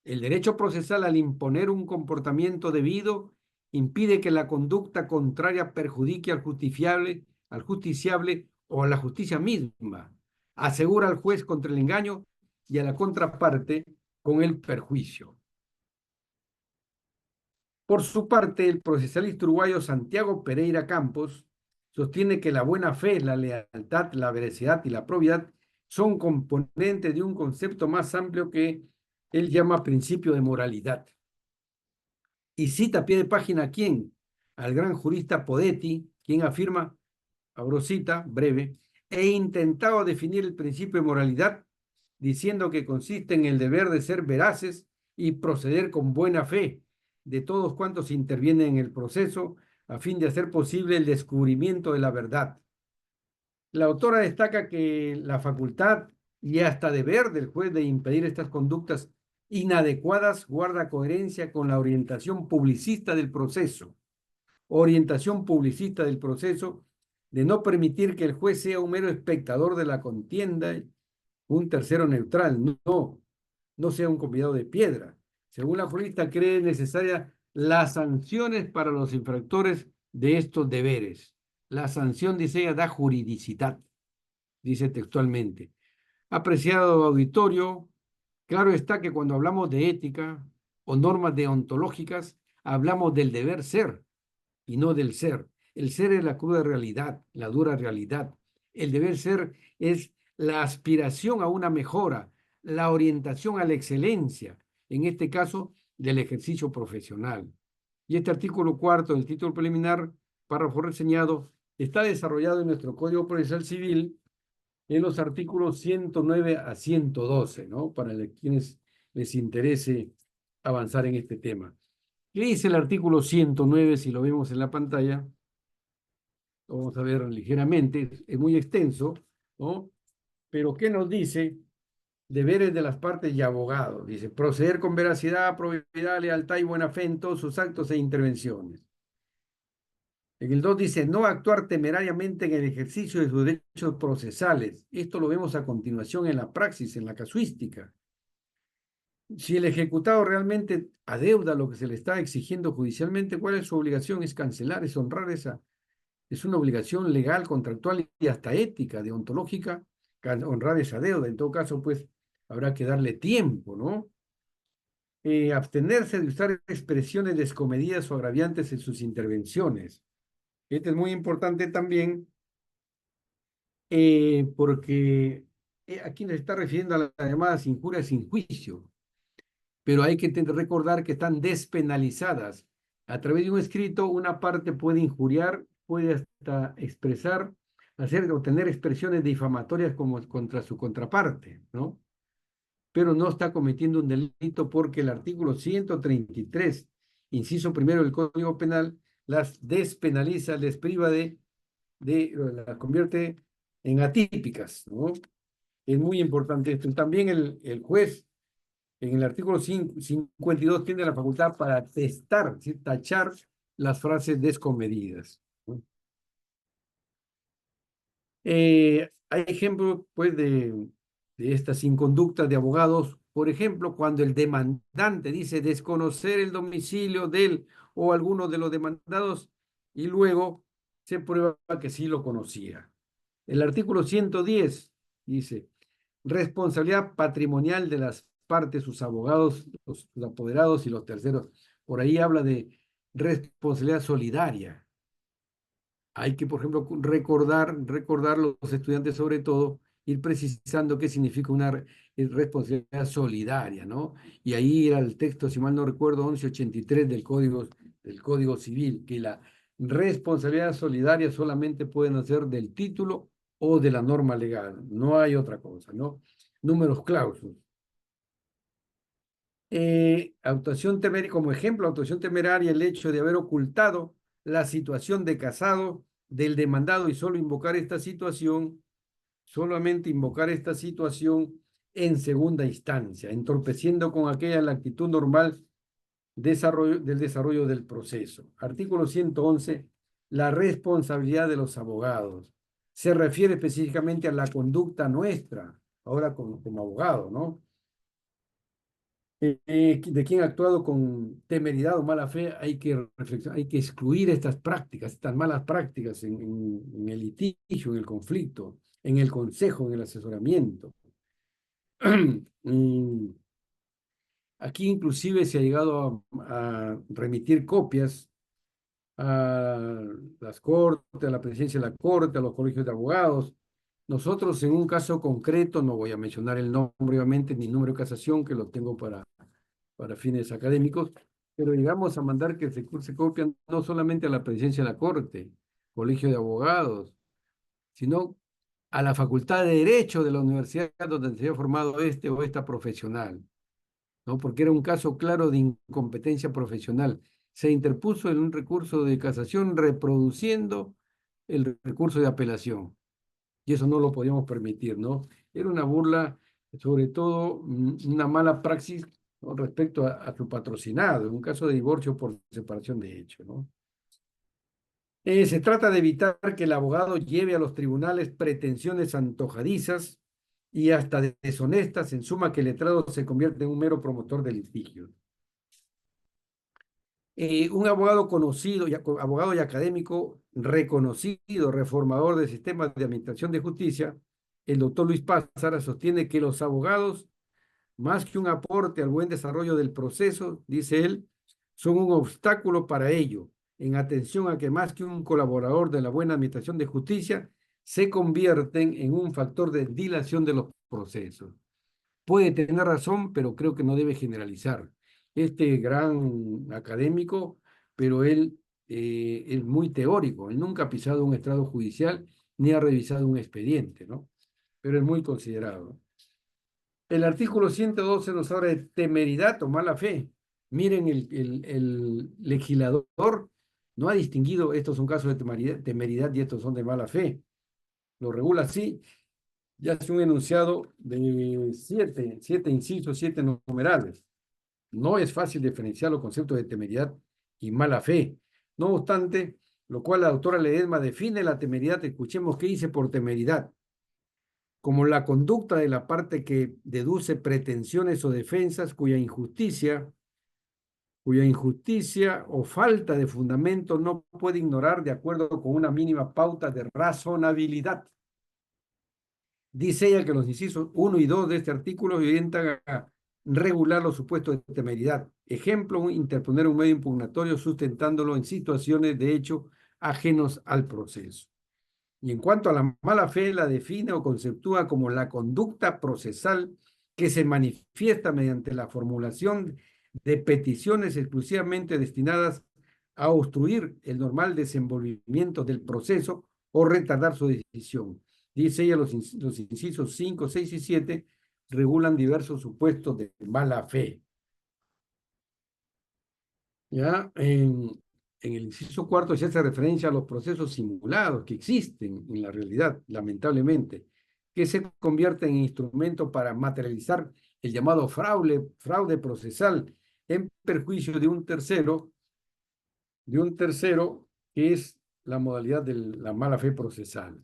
El derecho procesal, al imponer un comportamiento debido, impide que la conducta contraria perjudique al justiciable o a la justicia misma. Asegura al juez contra el engaño y a la contraparte con el perjuicio. Por su parte, el procesalista uruguayo Santiago Pereira Campos sostiene que la buena fe, la lealtad, la veracidad y la probidad son componentes de un concepto más amplio que él llama principio de moralidad. Y cita a pie de página a quién, al gran jurista Podetti, quien afirma, abro cita, breve, he intentado definir el principio de moralidad diciendo que consiste en el deber de ser veraces y proceder con buena fe, de todos cuantos intervienen en el proceso a fin de hacer posible el descubrimiento de la verdad. La autora destaca que la facultad y hasta deber del juez de impedir estas conductas inadecuadas guarda coherencia con la orientación publicista del proceso. Orientación publicista del proceso de no permitir que el juez sea un mero espectador de la contienda, un tercero neutral, no sea un convidado de piedra. Según la jurista, cree necesaria las sanciones para los infractores de estos deberes. La sanción, dice ella, da juridicidad, dice textualmente. Apreciado auditorio, claro está que cuando hablamos de ética o normas deontológicas, hablamos del deber ser y no del ser. El ser es la cruda realidad, la dura realidad. El deber ser es la aspiración a una mejora, la orientación a la excelencia, en este caso del ejercicio profesional. Y este artículo cuarto del título preliminar, párrafo reseñado, está desarrollado en nuestro Código Procesal Civil en los artículos 109 a 112, ¿no? Para quienes les interese avanzar en este tema. ¿Qué dice el artículo 109? Si lo vemos en la pantalla, lo vamos a ver ligeramente, es muy extenso, ¿no? Pero ¿qué nos dice? Deberes de las partes y abogados. Dice, proceder con veracidad, probidad, lealtad y buena fe en todos sus actos e intervenciones. En el 2 dice, no actuar temerariamente en el ejercicio de sus derechos procesales. Esto lo vemos a continuación en la praxis, en la casuística. Si el ejecutado realmente adeuda lo que se le está exigiendo judicialmente, ¿cuál es su obligación? Es cancelar, es honrar esa. Es una obligación legal, contractual y hasta ética, deontológica, honrar esa deuda. En todo caso, pues, habrá que darle tiempo, ¿no? Abstenerse de usar expresiones descomedidas o agraviantes en sus intervenciones. Este es muy importante también porque aquí nos está refiriendo a las llamadas injurias sin juicio, pero hay que recordar que están despenalizadas. A través de un escrito, una parte puede injuriar, puede hasta expresar, hacer o tener expresiones difamatorias como contra su contraparte, ¿no? Pero no está cometiendo un delito porque el artículo 133, inciso primero del Código Penal, las despenaliza, les priva las convierte en atípicas, ¿no? Es muy importante esto. También el juez, en el artículo 52, tiene la facultad para testar, es decir, tachar las frases descomedidas, ¿no? Hay ejemplos, pues, de estas inconductas de abogados. Por ejemplo, cuando el demandante dice desconocer el domicilio de él o alguno de los demandados y luego se prueba que sí lo conocía. El artículo 110 dice, responsabilidad patrimonial de las partes, sus abogados, los apoderados y los terceros. Por ahí habla de responsabilidad solidaria. Hay que, por ejemplo, recordar los estudiantes sobre todo, ir precisando qué significa una responsabilidad solidaria, ¿no? Y ahí era el texto, si mal no recuerdo, 1183 del Código Civil, que la responsabilidad solidaria solamente pueden hacer del título o de la norma legal, no hay otra cosa, ¿no? Números clausus. Actuación temeraria, como ejemplo, actuación temeraria, el hecho de haber ocultado la situación de casado del demandado y solo invocar esta situación, solamente invocar esta situación en segunda instancia, entorpeciendo con aquella la actitud normal del desarrollo del proceso. Artículo 111, la responsabilidad de los abogados. Se refiere específicamente a la conducta nuestra, ahora como abogado, ¿no? De quien ha actuado con temeridad o mala fe, hay que reflexionar, hay que excluir estas prácticas, estas malas prácticas en el litigio, en el conflicto, en el consejo, en el asesoramiento. Aquí inclusive se ha llegado a remitir copias a las cortes, a la presidencia de la corte, a los colegios de abogados. Nosotros en un caso concreto, no voy a mencionar el nombre obviamente, ni número de casación, que lo tengo para fines académicos, pero llegamos a mandar que se copian no solamente a la presidencia de la Corte, Colegio de Abogados, sino a la Facultad de Derecho de la universidad donde se había formado este o esta profesional, ¿no? Porque era un caso claro de incompetencia profesional. Se interpuso en un recurso de casación reproduciendo el recurso de apelación. Y eso no lo podíamos permitir, ¿no? Era una burla, sobre todo una mala praxis, ¿no? Respecto a su patrocinado, en un caso de divorcio por separación de hecho, ¿no? Se trata de evitar que el abogado lleve a los tribunales pretensiones antojadizas y hasta deshonestas, en suma que el letrado se convierte en un mero promotor de litigio. Un abogado conocido, abogado y académico reconocido, reformador del sistema de administración de justicia, el doctor Luis Pázara, sostiene que los abogados, más que un aporte al buen desarrollo del proceso, dice él, son un obstáculo para ello, en atención a que más que un colaborador de la buena administración de justicia, se convierten en un factor de dilación de los procesos. Puede tener razón, pero creo que no debe generalizar. Este gran académico, pero él es muy teórico, él nunca ha pisado un estrado judicial ni ha revisado un expediente, ¿no? Pero es muy considerado. El artículo 112 nos habla de temeridad o mala fe. Miren, el legislador no ha distinguido, estos son casos de temeridad y estos son de mala fe. Lo regula así, ya hace un enunciado de siete incisos, 7 numerales. No es fácil diferenciar los conceptos de temeridad y mala fe. No obstante, lo cual la doctora Ledesma define la temeridad, escuchemos qué dice por temeridad, como la conducta de la parte que deduce pretensiones o defensas cuya injusticia o falta de fundamento no puede ignorar de acuerdo con una mínima pauta de razonabilidad. Dice ella que los incisos 1 y 2 de este artículo orientan a regular los supuestos de temeridad. Ejemplo, interponer un medio impugnatorio sustentándolo en situaciones de hecho ajenos al proceso. Y en cuanto a la mala fe, la define o conceptúa como la conducta procesal que se manifiesta mediante la formulación de peticiones exclusivamente destinadas a obstruir el normal desenvolvimiento del proceso o retardar su decisión. Dice ella, los incisos 5, 6 y 7 regulan diversos supuestos de mala fe. Ya, en el inciso cuarto se hace referencia a los procesos simulados que existen en la realidad, lamentablemente, que se convierten en instrumentos para materializar el llamado fraude procesal en perjuicio de un tercero que es la modalidad de la mala fe procesal.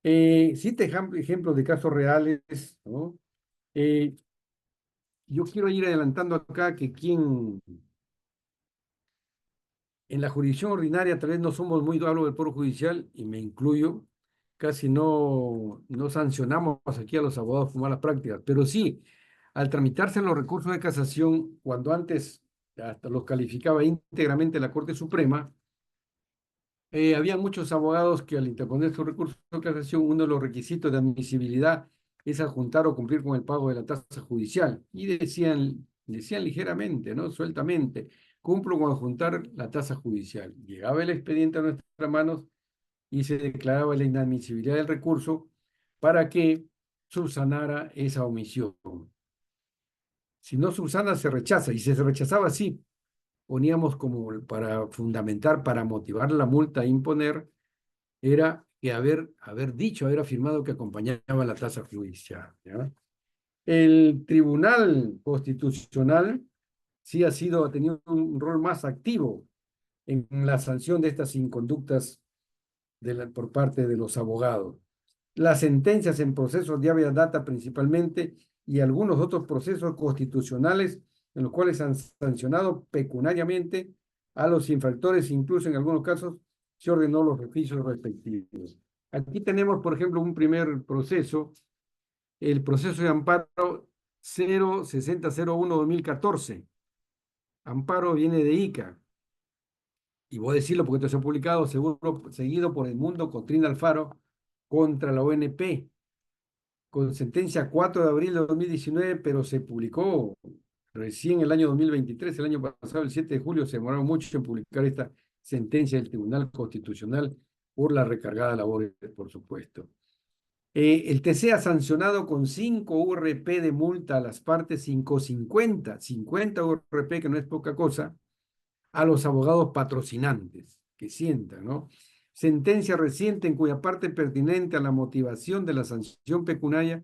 Cita ejemplos de casos reales, ¿no? Yo quiero ir adelantando acá que en la jurisdicción ordinaria tal vez no somos muy, hablo del Poder Judicial y me incluyo, casi no sancionamos aquí a los abogados por malas prácticas, pero sí, al tramitarse los recursos de casación, cuando antes hasta los calificaba íntegramente la Corte Suprema, había muchos abogados que al interponer su recurso de casación, uno de los requisitos de admisibilidad es adjuntar o cumplir con el pago de la tasa judicial. Y decían ligeramente, ¿no? Sueltamente, cumplo con adjuntar la tasa judicial. Llegaba el expediente a nuestras manos y se declaraba la inadmisibilidad del recurso para que subsanara esa omisión. Si no subsana, se rechaza. Y si se rechazaba así, poníamos como para fundamentar, para motivar la multa a imponer, era que haber afirmado que acompañaba la tasa judicial, ¿ya? El Tribunal Constitucional sí ha tenido un rol más activo en la sanción de estas inconductas por parte de los abogados. Las sentencias en procesos de habeas data principalmente y algunos otros procesos constitucionales en los cuales han sancionado pecuniariamente a los infractores, incluso en algunos casos se ordenó los requisitos respectivos. Aquí tenemos, por ejemplo, un primer proceso, el proceso de amparo 06001-2014. Amparo viene de ICA. Y voy a decirlo porque esto se ha publicado, seguido por Edmundo Cotrín Alfaro contra la ONP, con sentencia 4 de abril de 2019, pero se publicó recién el año 2023, el año pasado, el 7 de julio, se demoró mucho en publicar esta sentencia del Tribunal Constitucional por la recargada labor, por supuesto. El TC ha sancionado con 5 URP de multa a las partes, 50 URP, que no es poca cosa, a los abogados patrocinantes, que sientan, ¿no? Sentencia reciente en cuya parte pertinente a la motivación de la sanción pecuniaria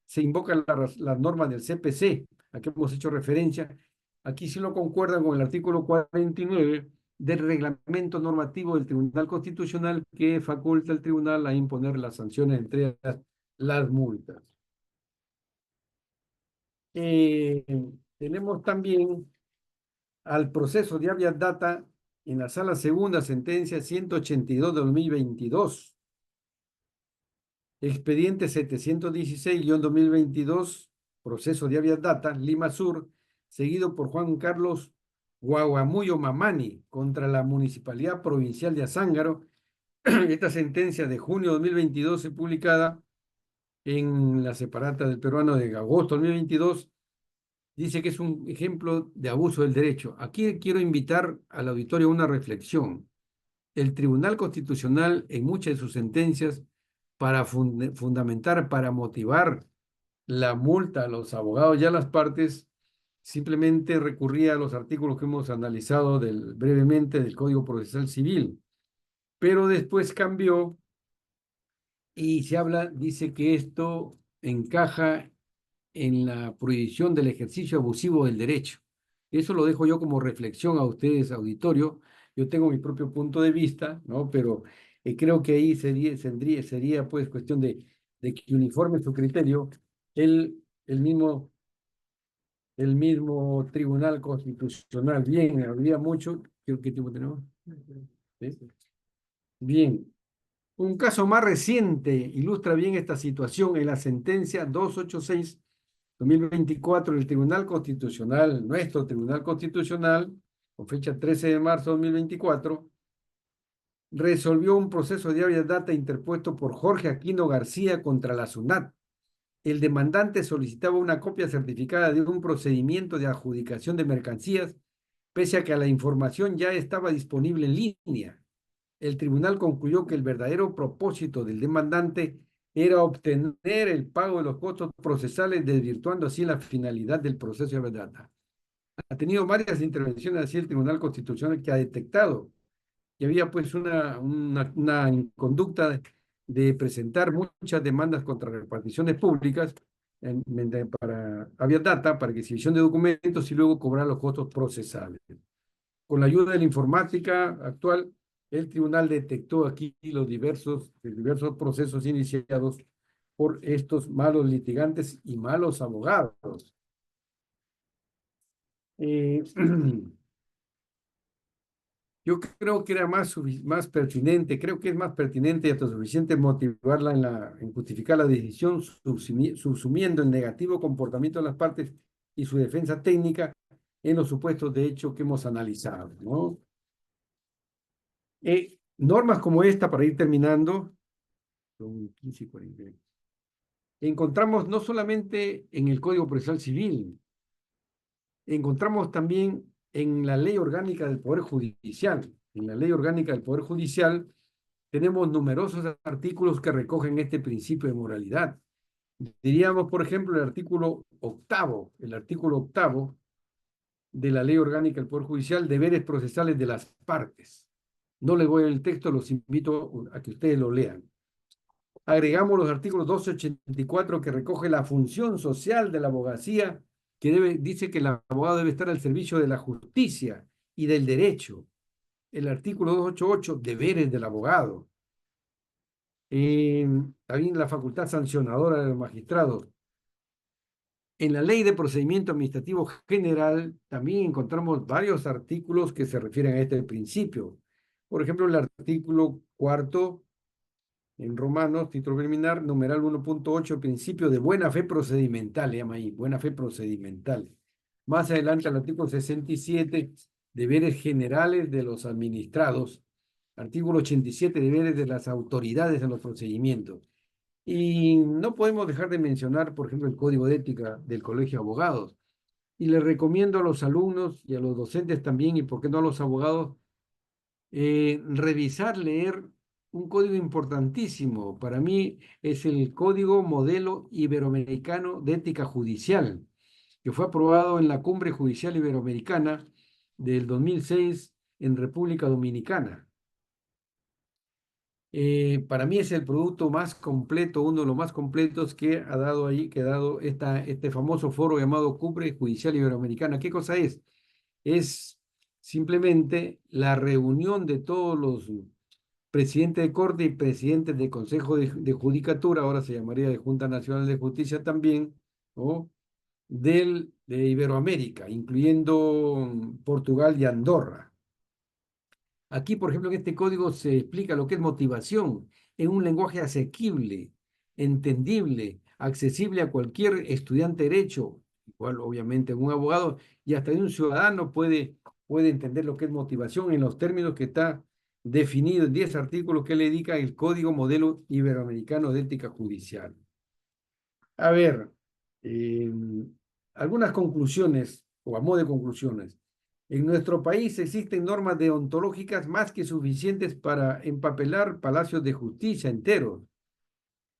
se invocan las normas del CPC, a que hemos hecho referencia. Aquí sí lo concuerdan con el artículo 49 del reglamento normativo del Tribunal Constitucional, que faculta al tribunal a imponer las sanciones, entre ellas las multas. Tenemos también al proceso de habeas data en la sala segunda, sentencia 182 de 2022, expediente 716-2022, proceso de habeas data, Lima Sur, seguido por Juan Carlos Guaguamuyo Mamani contra la Municipalidad Provincial de Azángaro. Esta sentencia de junio de 2022 es publicada en la Separata del Peruano de agosto de 2022. Dice que es un ejemplo de abuso del derecho. Aquí quiero invitar al auditorio a una reflexión. El Tribunal Constitucional, en muchas de sus sentencias, para fundamentar, para motivar la multa a los abogados y a las partes, simplemente recurría a los artículos que hemos analizado brevemente del Código Procesal Civil. Pero después cambió y dice que esto encaja en la prohibición del ejercicio abusivo del derecho. Eso lo dejo yo como reflexión a ustedes, auditorio. Yo tengo mi propio punto de vista, ¿no? Pero creo que ahí sería pues cuestión de que uniforme su criterio el mismo, el mismo Tribunal Constitucional. Bien, había mucho. ¿Qué tiempo tenemos? ¿Sí? Bien. Un caso más reciente ilustra bien esta situación en la sentencia 286-2024 del Tribunal Constitucional, nuestro Tribunal Constitucional, con fecha 13 de marzo de 2024, resolvió un proceso de habeas data interpuesto por Jorge Aquino García contra la SUNAT. El demandante solicitaba una copia certificada de un procedimiento de adjudicación de mercancías, pese a que la información ya estaba disponible en línea. El tribunal concluyó que el verdadero propósito del demandante era obtener el pago de los costos procesales, desvirtuando así la finalidad del proceso de habeas data. Ha tenido varias intervenciones así el Tribunal Constitucional, que ha detectado que había pues una conducta de presentar muchas demandas contra reparticiones públicas para habeas data, para exhibición de documentos y luego cobrar los costos procesales. Con la ayuda de la informática actual, el tribunal detectó aquí los diversos procesos iniciados por estos malos litigantes y malos abogados. Yo creo que era más pertinente, creo que es más pertinente y hasta suficiente motivarla en justificar la decisión, subsumiendo el negativo comportamiento de las partes y su defensa técnica en los supuestos de hecho que hemos analizado, ¿no? Normas como esta, para ir terminando, son 15 y 40, encontramos no solamente en el Código Procesal Civil, encontramos también en la Ley Orgánica del Poder Judicial. En la Ley Orgánica del Poder Judicial tenemos numerosos artículos que recogen este principio de moralidad. Diríamos, por ejemplo, el artículo octavo de la Ley Orgánica del Poder Judicial, deberes procesales de las partes. No les voy a leer el texto, los invito a que ustedes lo lean. Agregamos los artículos 284, que recoge la función social de la abogacía, que dice que el abogado debe estar al servicio de la justicia y del derecho. El artículo 288, deberes del abogado. También la facultad sancionadora de los magistrados. En la Ley de Procedimiento Administrativo General también encontramos varios artículos que se refieren a este principio. Por ejemplo, el artículo 4 en Romanos, título preliminar, numeral 1.8, principio de buena fe procedimental, le llama ahí, buena fe procedimental. Más adelante, el artículo 67, deberes generales de los administrados. Artículo 87, deberes de las autoridades en los procedimientos. Y no podemos dejar de mencionar, por ejemplo, el Código de Ética del Colegio de Abogados. Y les recomiendo a los alumnos y a los docentes también, y por qué no a los abogados, revisar, leer un código importantísimo. Para mí es el Código Modelo Iberoamericano de Ética Judicial, que fue aprobado en la Cumbre Judicial Iberoamericana del 2006 en República Dominicana. Para mí es el producto más completo, uno de los más completos que ha dado ahí, que ha dado este famoso foro llamado Cumbre Judicial Iberoamericana. ¿Qué cosa es? Es simplemente la reunión de todos los presidentes de corte y presidentes de Consejo de Judicatura, ahora se llamaría de Junta Nacional de Justicia también, ¿no? De Iberoamérica, incluyendo Portugal y Andorra. Aquí, por ejemplo, en este código se explica lo que es motivación en un lenguaje asequible, entendible, accesible a cualquier estudiante de derecho, igual obviamente un abogado y hasta un ciudadano puede entender lo que es motivación en los términos que está definido en 10 artículos que le dedica el Código Modelo Iberoamericano de Ética Judicial. A ver, eh, algunas conclusiones o a modo de conclusiones. En nuestro país existen normas deontológicas más que suficientes para empapelar palacios de justicia enteros,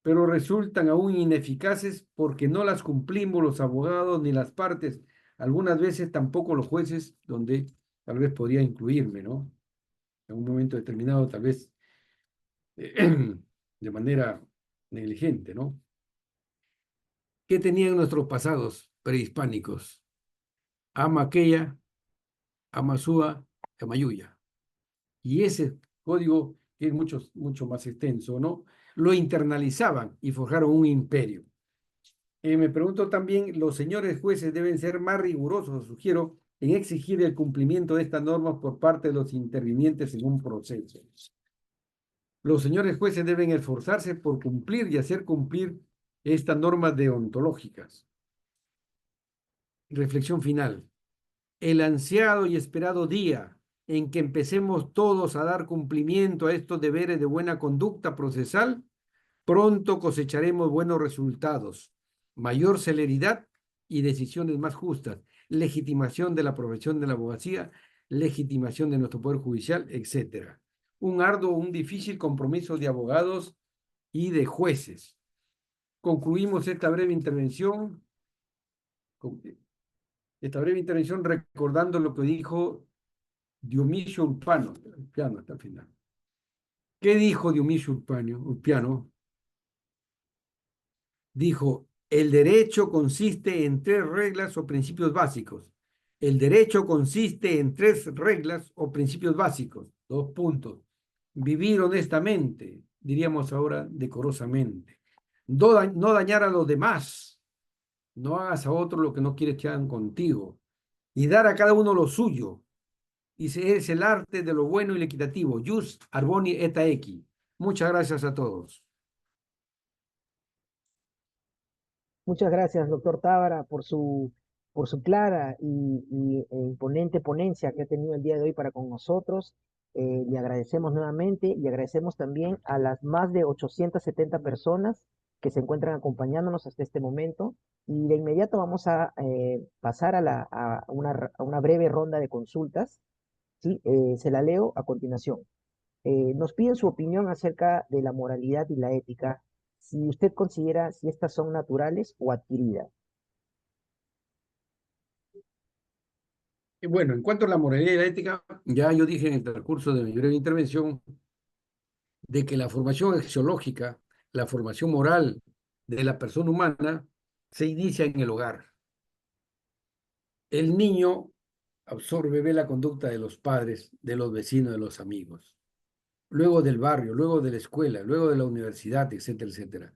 pero resultan aún ineficaces porque no las cumplimos los abogados ni las partes, algunas veces tampoco los jueces, donde tal vez podría incluirme, ¿no? En un momento determinado, tal vez de manera negligente, ¿no? ¿Qué tenían nuestros pasados prehispánicos? Ama aquella, Amasúa, Amayuya. Y ese código, que es mucho más extenso, ¿no? Lo internalizaban y forjaron un imperio. Me pregunto también, los señores jueces deben ser más rigurosos, sugiero, en exigir el cumplimiento de estas normas por parte de los intervinientes en un proceso. Los señores jueces deben esforzarse por cumplir y hacer cumplir estas normas deontológicas. Reflexión final. El ansiado y esperado día en que empecemos todos a dar cumplimiento a estos deberes de buena conducta procesal, pronto cosecharemos buenos resultados, mayor celeridad y decisiones más justas, legitimación de la profesión de la abogacía, legitimación de nuestro poder judicial, etc. Un arduo, un difícil compromiso de abogados y de jueces. Concluimos esta breve intervención recordando lo que dijo Dionisio Urpano, Ulpiano hasta el final. ¿Qué dijo Dionisio Ulpiano? Dijo, el derecho consiste en 3 reglas o principios básicos. El derecho consiste en 3 reglas o principios básicos. 2 puntos. Vivir honestamente, diríamos ahora decorosamente. No dañar a los demás. No hagas a otro lo que no quieres que hagan contigo. Y dar a cada uno lo suyo. Y es el arte de lo bueno y lo equitativo. Jus arboni et equi. Muchas gracias a todos. Muchas gracias, doctor Tábara, por su clara e imponente ponencia que ha tenido el día de hoy para con nosotros. Le agradecemos nuevamente y agradecemos también a las más de 870 personas que se encuentran acompañándonos hasta este momento. Y de inmediato vamos a pasar a una breve ronda de consultas. ¿Sí? Se la leo a continuación. Nos piden su opinión acerca de la moralidad y la ética, si usted considera si estas son naturales o adquiridas. Y bueno, en cuanto a la moralidad y la ética, ya yo dije en el transcurso de mi breve intervención de que la formación axiológica, la formación moral de la persona humana, se inicia en el hogar. El niño absorbe, ve la conducta de los padres, de los vecinos, de los amigos, luego del barrio, luego de la escuela, luego de la universidad, etcétera, etcétera.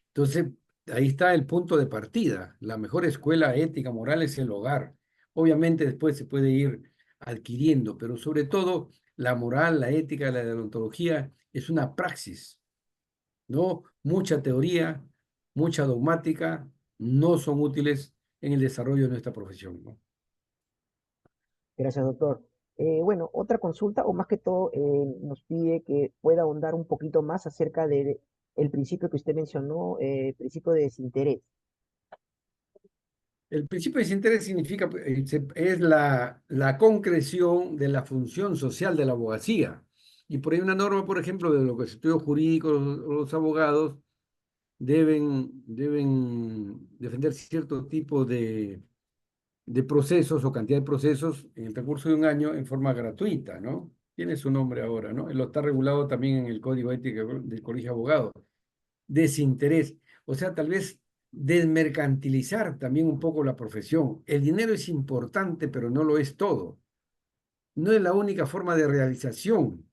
Entonces, ahí está el punto de partida. La mejor escuela ética, moral es el hogar. Obviamente después se puede ir adquiriendo, pero sobre todo la moral, la ética, la deontología es una praxis, ¿no? Mucha teoría, mucha dogmática no son útiles en el desarrollo de nuestra profesión, ¿no? Gracias, doctor. Bueno, otra consulta, o más que todo, nos pide que pueda ahondar un poquito más acerca del el principio que usted mencionó, principio de desinterés. El principio de desinterés significa, es la concreción de la función social de la abogacía. Y por ahí una norma, por ejemplo, de los estudios jurídicos, los abogados deben defender cierto tipo de procesos o cantidad de procesos en el transcurso de un año en forma gratuita, ¿no? Tiene su nombre ahora, ¿no? Lo está regulado también en el Código Ético del Colegio de Abogados. Desinterés, o sea, tal vez desmercantilizar también un poco la profesión. El dinero es importante, pero no lo es todo. No es la única forma de realización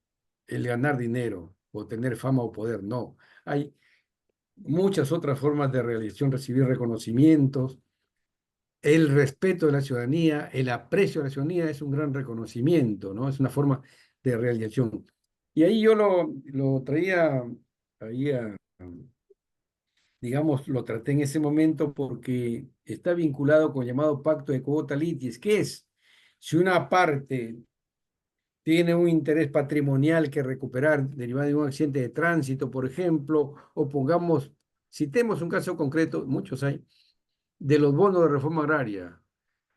el ganar dinero o tener fama o poder, no. Hay muchas otras formas de realización, recibir reconocimientos, el respeto de la ciudadanía, el aprecio de la ciudadanía es un gran reconocimiento, ¿no? Es una forma de realización. Y ahí yo lo traía ahí digamos, lo traté en ese momento porque está vinculado con el llamado pacto de quota litis, que es, si una parte tiene un interés patrimonial que recuperar derivado de un accidente de tránsito, por ejemplo, o pongamos, citemos un caso concreto, muchos hay, de los bonos de reforma agraria.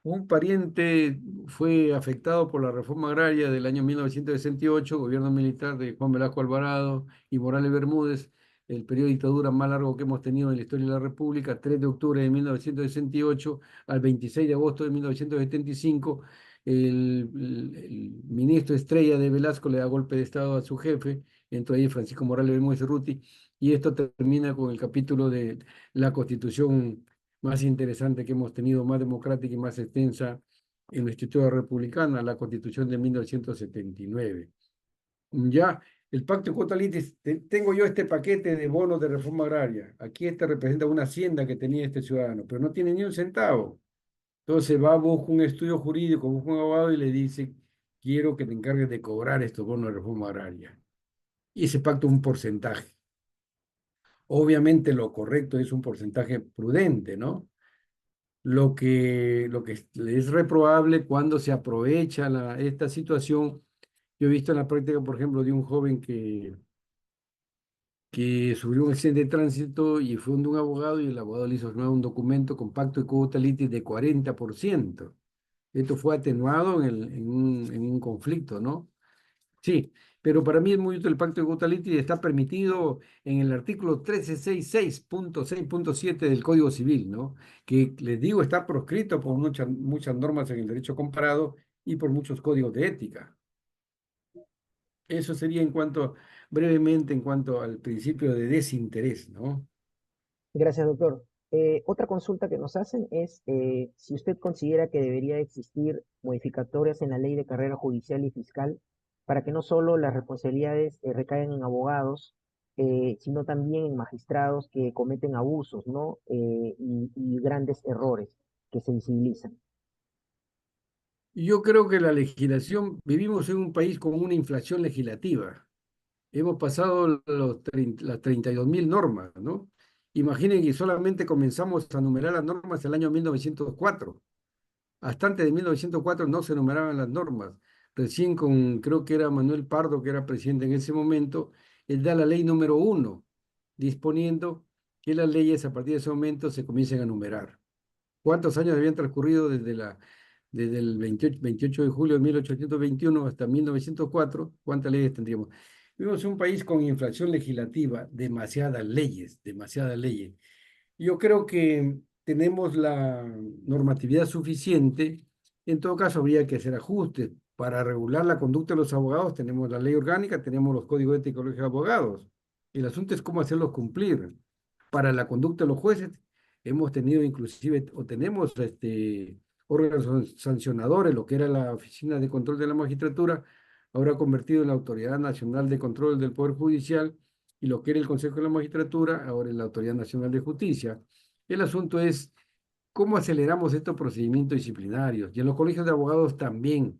Un pariente fue afectado por la reforma agraria del año 1968, gobierno militar de Juan Velasco Alvarado y Morales Bermúdez, el periodo de dictadura más largo que hemos tenido en la historia de la República, 3 de octubre de 1968 al 26 de agosto de 1975. El ministro Estrella de Velasco le da golpe de Estado a su jefe, entró ahí Francisco Morales Bermúdez Urruti, y esto termina con el capítulo de la Constitución más interesante que hemos tenido, más democrática y más extensa en nuestra historia republicana, la Constitución de 1979. Ya, el Pacto de Quota Litis, tengo yo este paquete de bonos de reforma agraria. Aquí este representa una hacienda que tenía este ciudadano, pero no tiene ni un centavo. Entonces va, busca un estudio jurídico, busca un abogado y le dice, quiero que te encargues de cobrar estos bonos de reforma agraria. Y ese pacto es un porcentaje. Obviamente lo correcto es un porcentaje prudente, ¿no? Lo que es reprobable cuando se aprovecha esta situación. Yo he visto en la práctica, por ejemplo, de un joven que sufrió un accidente de tránsito y fue donde un abogado y el abogado le hizo firmar un documento con pacto de cuota litis de 40%. Esto fue atenuado en un conflicto, ¿no? Sí, pero para mí es muy útil el pacto de Gutaliti y está permitido en el artículo 1366.6.7 del Código Civil, ¿no? Que les digo está proscrito por muchas normas en el derecho comparado y por muchos códigos de ética. Eso sería brevemente, en cuanto al principio de desinterés, ¿no? Gracias, doctor. Otra consulta que nos hacen es si usted considera que debería existir modificatorias en la ley de carrera judicial y fiscal para que no solo las responsabilidades recaigan en abogados, sino también en magistrados que cometen abusos, ¿no? Y grandes errores que se visibilizan. Yo creo que la legislación, vivimos en un país con una inflación legislativa. Hemos pasado las 32.000 normas, ¿no? Imaginen que solamente comenzamos a numerar las normas el año 1904. Hasta antes de 1904 no se numeraban las normas. Recién creo que era Manuel Pardo, que era presidente en ese momento, él da la ley número 1, disponiendo que las leyes a partir de ese momento se comiencen a numerar. ¿Cuántos años habían transcurrido desde el 28 de julio de 1821 hasta 1904? ¿Cuántas leyes tendríamos? Vivimos en un país con inflación legislativa, demasiadas leyes, demasiadas leyes. Yo creo que tenemos la normatividad suficiente. En todo caso, habría que hacer ajustes. Para regular la conducta de los abogados tenemos la ley orgánica, tenemos los códigos éticos de los abogados. El asunto es cómo hacerlos cumplir. Para la conducta de los jueces hemos tenido inclusive, o tenemos órganos sancionadores, lo que era la Oficina de Control de la Magistratura, ahora convertido en la Autoridad Nacional de Control del Poder Judicial, y lo que era el Consejo de la Magistratura, ahora es la Autoridad Nacional de Justicia. El asunto es cómo aceleramos estos procedimientos disciplinarios y en los colegios de abogados también,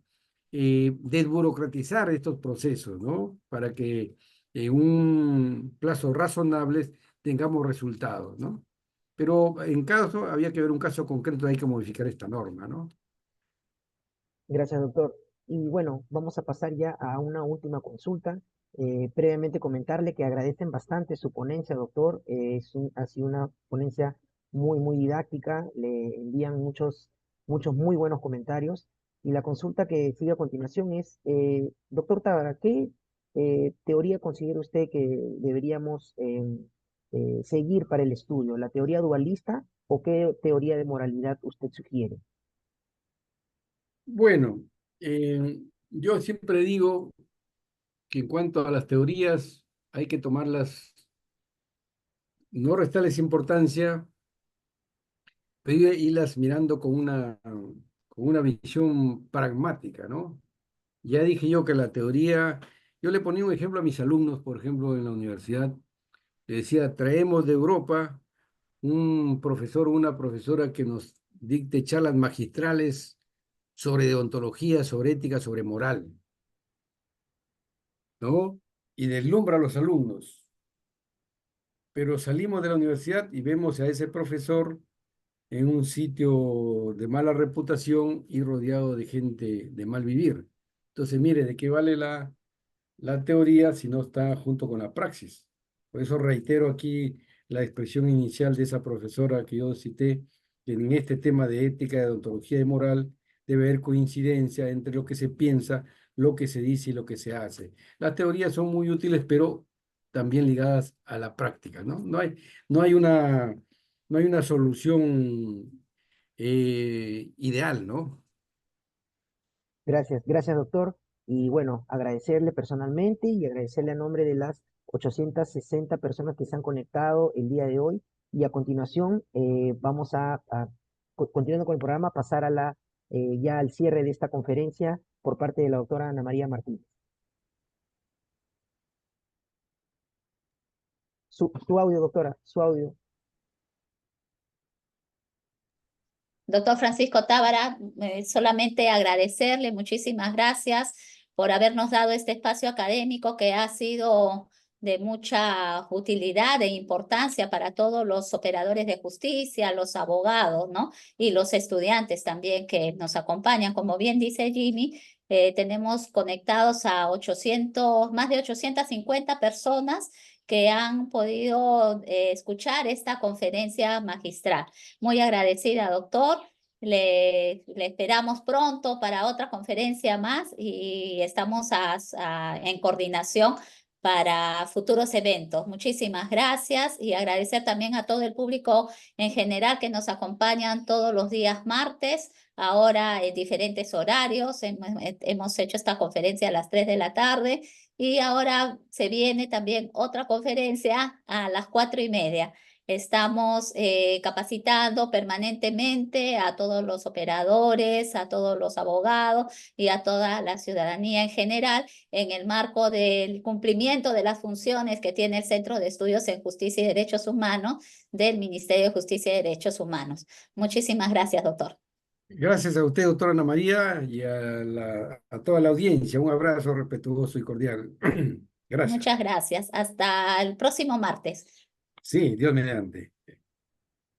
desburocratizar estos procesos, ¿no? Para que en un plazo razonable tengamos resultados, ¿no? Pero en caso, había que ver un caso concreto, hay que modificar esta norma, ¿no? Gracias, doctor. Y bueno, vamos a pasar ya a una última consulta. Previamente comentarle que agradecen bastante su ponencia, doctor. Ha sido una ponencia muy, muy didáctica. Le envían muchos muy buenos comentarios. Y la consulta que sigue a continuación es, doctor Tábara, teoría considera usted que deberíamos seguir para el estudio? ¿La teoría dualista o qué teoría de moralidad usted sugiere? Bueno, yo siempre digo que en cuanto a las teorías hay que tomarlas, no restarles importancia, pero irlas mirando con una visión pragmática, ¿no? Ya dije yo que la teoría, yo le ponía un ejemplo a mis alumnos, por ejemplo, en la universidad, le decía, traemos de Europa un profesor o una profesora que nos dicte charlas magistrales sobre deontología, sobre ética, sobre moral, ¿no? Y deslumbra a los alumnos. Pero salimos de la universidad y vemos a ese profesor en un sitio de mala reputación y rodeado de gente de mal vivir. Entonces, mire, ¿de qué vale la teoría si no está junto con la praxis? Por eso reitero aquí la expresión inicial de esa profesora que yo cité, que en este tema de ética, de odontología y moral debe haber coincidencia entre lo que se piensa, lo que se dice y lo que se hace. Las teorías son muy útiles, pero también ligadas a la práctica, ¿no? No hay no hay una solución ideal, ¿no? Gracias, gracias, doctor. Y bueno, agradecerle personalmente y agradecerle a nombre de las 860 personas que se han conectado el día de hoy. Y a continuación, vamos continuando con el programa, pasar a ya al cierre de esta conferencia por parte de la doctora Ana María Martínez. Su audio, doctora, su audio. Doctor Francisco Tábara, solamente agradecerle, muchísimas gracias por habernos dado este espacio académico que ha sido de mucha utilidad e importancia para todos los operadores de justicia, los abogados, ¿no? Y los estudiantes también que nos acompañan. Como bien dice Jimmy, tenemos conectados a 800, más de 850 personas que han podido escuchar esta conferencia magistral. Muy agradecida, doctor. Le esperamos pronto para otra conferencia más y estamos en coordinación para futuros eventos. Muchísimas gracias y agradecer también a todo el público en general que nos acompañan todos los días martes, ahora en diferentes horarios. Hemos hecho esta conferencia a las 3 de la tarde y ahora se viene también otra conferencia a las 4:30. Estamos capacitando permanentemente a todos los operadores, a todos los abogados y a toda la ciudadanía en general en el marco del cumplimiento de las funciones que tiene el Centro de Estudios en Justicia y Derechos Humanos del Ministerio de Justicia y Derechos Humanos. Muchísimas gracias, doctor. Gracias a usted, doctora Ana María, y a toda la audiencia. Un abrazo respetuoso y cordial. Gracias. Muchas gracias. Hasta el próximo martes. Sí, Dios mediante.